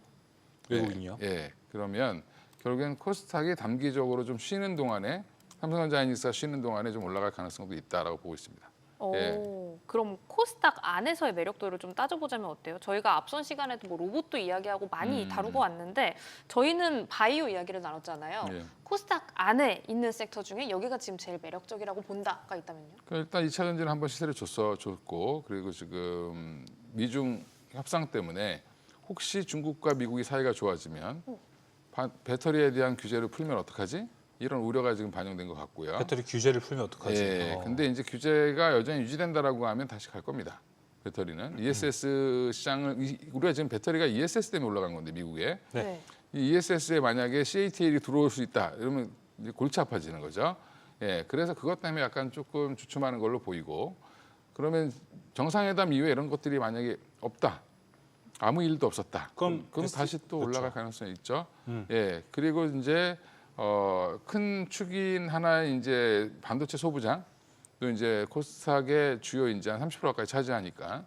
외국인이요? 예. 그러면 결국엔 코스닥이 단기적으로 좀 쉬는 동안에 삼성전자 하이닉스가 쉬는 동안에 좀 올라갈 가능성도 있다라고 보고 있습니다. 오, 예. 그럼 코스닥 안에서의 매력도를 좀 따져보자면 어때요? 저희가 앞선 시간에도 뭐 로봇도 이야기하고 많이 다루고 왔는데 저희는 바이오 이야기를 나눴잖아요. 예. 코스닥 안에 있는 섹터 중에 여기가 지금 제일 매력적이라고 본다가 있다면요? 일단 2차 전지는 한번 시세를 줬고 그리고 지금 미중 협상 때문에 혹시 중국과 미국이 사이가 좋아지면 배터리에 대한 규제를 풀면 어떡하지? 이런 우려가 지금 반영된 것 같고요. 배터리 규제를 풀면 어떡하지? 예, 근데 이제 규제가 여전히 유지된다라고 하면 다시 갈 겁니다. 배터리는 ESS 시장을 우리가 지금 배터리가 ESS 때문에 올라간 건데 미국에 네. 이 ESS에 만약에 CATL이 들어올 수 있다 이러면 이제 골치 아파지는 거죠. 예, 그래서 그것 때문에 약간 조금 주춤하는 걸로 보이고 그러면 정상회담 이후에 이런 것들이 만약에 없다. 아무 일도 없었다. 그럼 다시 또 올라갈 가능성이 있죠. 예, 그리고 이제 큰 축인 하나 이제 반도체 소부장 또 이제 코스닥의 주요 이제 한 30%까지 차지하니까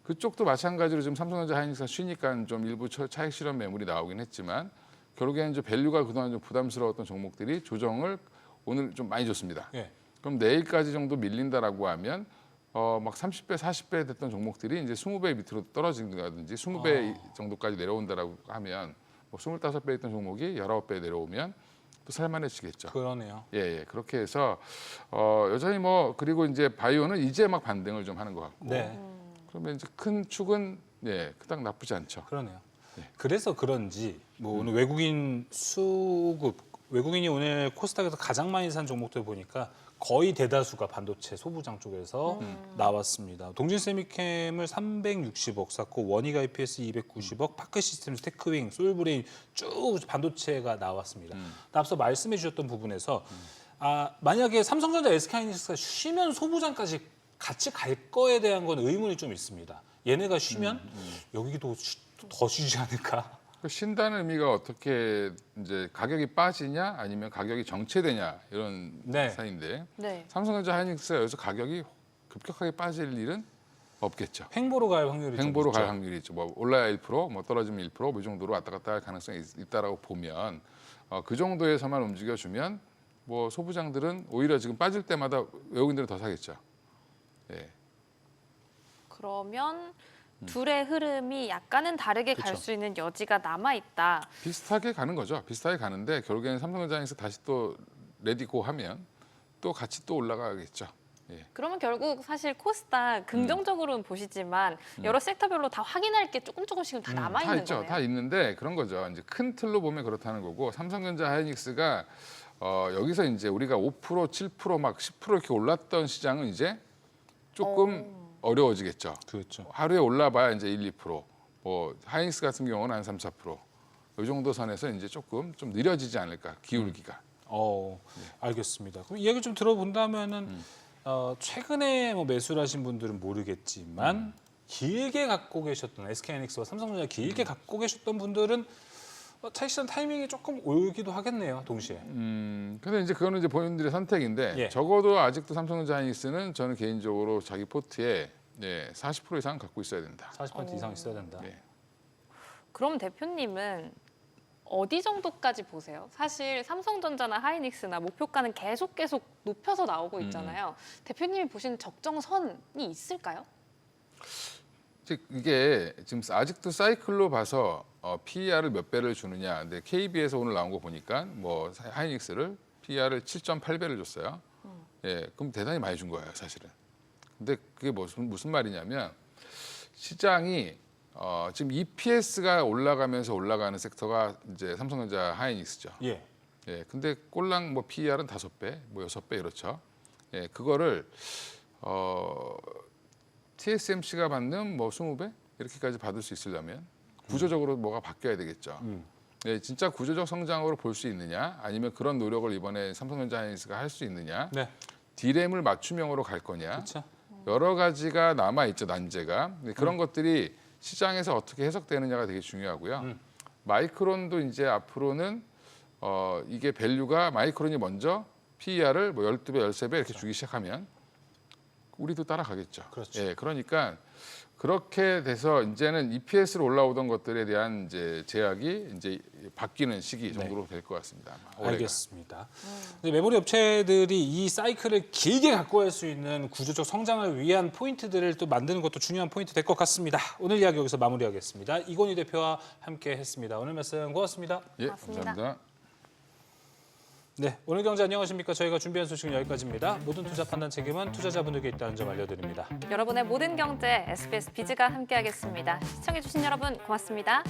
그쪽도 마찬가지로 지금 삼성전자 하이닉스가 쉬니까 좀 일부 차익 실현 매물이 나오긴 했지만 결국에는 이제 밸류가 그동안 좀 부담스러웠던 종목들이 조정을 오늘 좀 많이 줬습니다. 예. 그럼 내일까지 정도 밀린다라고 하면 막 30배, 40배 됐던 종목들이 이제 20배 밑으로 떨어진다든지 20배 정도까지 내려온다라고 하면 뭐 25배 있던 종목이 19배 내려오면 또 살만해지겠죠. 그러네요. 예, 그렇게 해서 여전히 뭐 그리고 이제 바이오는 이제 막 반등을 좀 하는 것 같고 네. 그러면 이제 큰 축은 그닥 나쁘지 않죠. 그러네요. 그래서 그런지 뭐 오늘 외국인 수급 외국인이 오늘 코스닥에서 가장 많이 산 종목들 보니까 거의 대다수가 반도체 소부장 쪽에서 나왔습니다. 동진세미캠을 360억 샀고 원익 IPS 290억, 파크시스템스, 테크윙, 솔브레인 쭉 반도체가 나왔습니다. 앞서 말씀해 주셨던 부분에서 만약에 삼성전자, SK하이닉스가 쉬면 소부장까지 같이 갈 거에 대한 건 의문이 좀 있습니다. 얘네가 쉬면 여기도 더 쉬지 않을까? 쉰다는 의미가 어떻게 이제 가격이 빠지냐 아니면 가격이 정체되냐 이런 네. 사이인데 네. 삼성전자 하이닉스가 여기서 가격이 급격하게 빠질 일은 없겠죠. 횡보로 갈 확률이 좀 횡보로 갈 있죠. 확률이 있죠. 뭐 올라야 1%, 뭐 떨어지면 1%, 뭐 이 정도로 왔다 갔다 할 가능성이 있다라고 보면 그 정도에서만 움직여주면 뭐 소부장들은 오히려 지금 빠질 때마다 외국인들은 더 사겠죠. 예. 그러면 둘의 흐름이 약간은 다르게 갈 수 있는 여지가 남아 있다. 비슷하게 가는 거죠. 비슷하게 가는데 결국에는 삼성전자 하이닉스 다시 또 레디고 하면 또 같이 또 올라가겠죠. 예. 그러면 결국 사실 코스닥 긍정적으로는 보시지만 여러 sektor별로 다 확인할 게 조금씩은 다 남아 다 있는 있죠. 거네요. 다 있는데 그런 거죠. 이제 큰 틀로 보면 그렇다는 거고 삼성전자 하이닉스가 여기서 이제 우리가 5%, 7%, 막 10% 이렇게 올랐던 시장은 이제 조금 어려워지겠죠. 그렇죠. 하루에 올라봐야 이제 1, 2%. 뭐 하이닉스 같은 경우는 한 3, 4%. 이 정도 선에서 이제 조금 좀 느려지지 않을까 기울기가. 알겠습니다. 그럼 이야기 좀 들어본다면은 최근에 뭐 매수를 하신 분들은 모르겠지만 길게 갖고 계셨던 SK하이닉스와 삼성전자 길게 갖고 계셨던 분들은 차익 실현 타이밍이 조금 오기도 하겠네요, 동시에. 근데 이제 그거는 이제 본인들의 선택인데 예. 적어도 아직도 삼성전자 하이닉스는 저는 개인적으로 자기 포트에 40% 이상 갖고 있어야 된다. 40% 이상 있어야 된다. 네. 그럼 대표님은 어디 정도까지 보세요? 사실 삼성전자나 하이닉스나 목표가는 계속 높여서 나오고 있잖아요. 대표님이 보시는 적정선이 있을까요? 즉 이게 지금 아직도 사이클로 봐서 PER을 몇 배를 주느냐. 근데 KB에서 오늘 나온 거 보니까 뭐 하이닉스를 PER을 7.8배를 줬어요. 예, 그럼 대단히 많이 준 거예요, 사실은. 근데 그게 무슨 말이냐면 시장이 지금 EPS가 올라가면서 올라가는 섹터가 이제 삼성전자 하이닉스죠. 예. 예, 근데 꼴랑 뭐 PER은 5배, 뭐 6배 이렇죠. 예, 그거를 TSMC가 받는 뭐 20배 이렇게까지 받을 수 있으려면 구조적으로 뭐가 바뀌어야 되겠죠. 예, 진짜 구조적 성장으로 볼 수 있느냐, 아니면 그런 노력을 이번에 삼성전자 하이닉스가 할 수 있느냐, 네. D램을 맞춤형으로 갈 거냐, 그렇죠. 여러 가지가 남아 있죠, 난제가. 근데 그런 것들이 시장에서 어떻게 해석되느냐가 되게 중요하고요. 마이크론도 이제 앞으로는 이게 밸류가 마이크론이 먼저 PER을 뭐 12배, 13배 이렇게 주기 시작하면 우리도 따라가겠죠. 그렇죠. 예, 그러니까 그렇게 돼서 이제는 EPS로 올라오던 것들에 대한 이제 제약이 이제 바뀌는 시기 정도로 될 것 같습니다. 아마 올해가. 알겠습니다. 이제 메모리 업체들이 이 사이클을 길게 갖고 갈 수 있는 구조적 성장을 위한 포인트들을 또 만드는 것도 중요한 포인트 될 것 같습니다. 오늘 이야기 여기서 마무리하겠습니다. 이건희 대표와 함께 했습니다. 오늘 말씀 고맙습니다. 예, 고맙습니다. 감사합니다. 네, 오늘 경제 안녕하십니까? 저희가 준비한 소식은 여기까지입니다. 모든 투자 판단 책임은 투자자분들께 있다는 점 알려드립니다. 여러분의 모든 경제 SBS 비즈가 함께하겠습니다. 시청해주신 여러분 고맙습니다.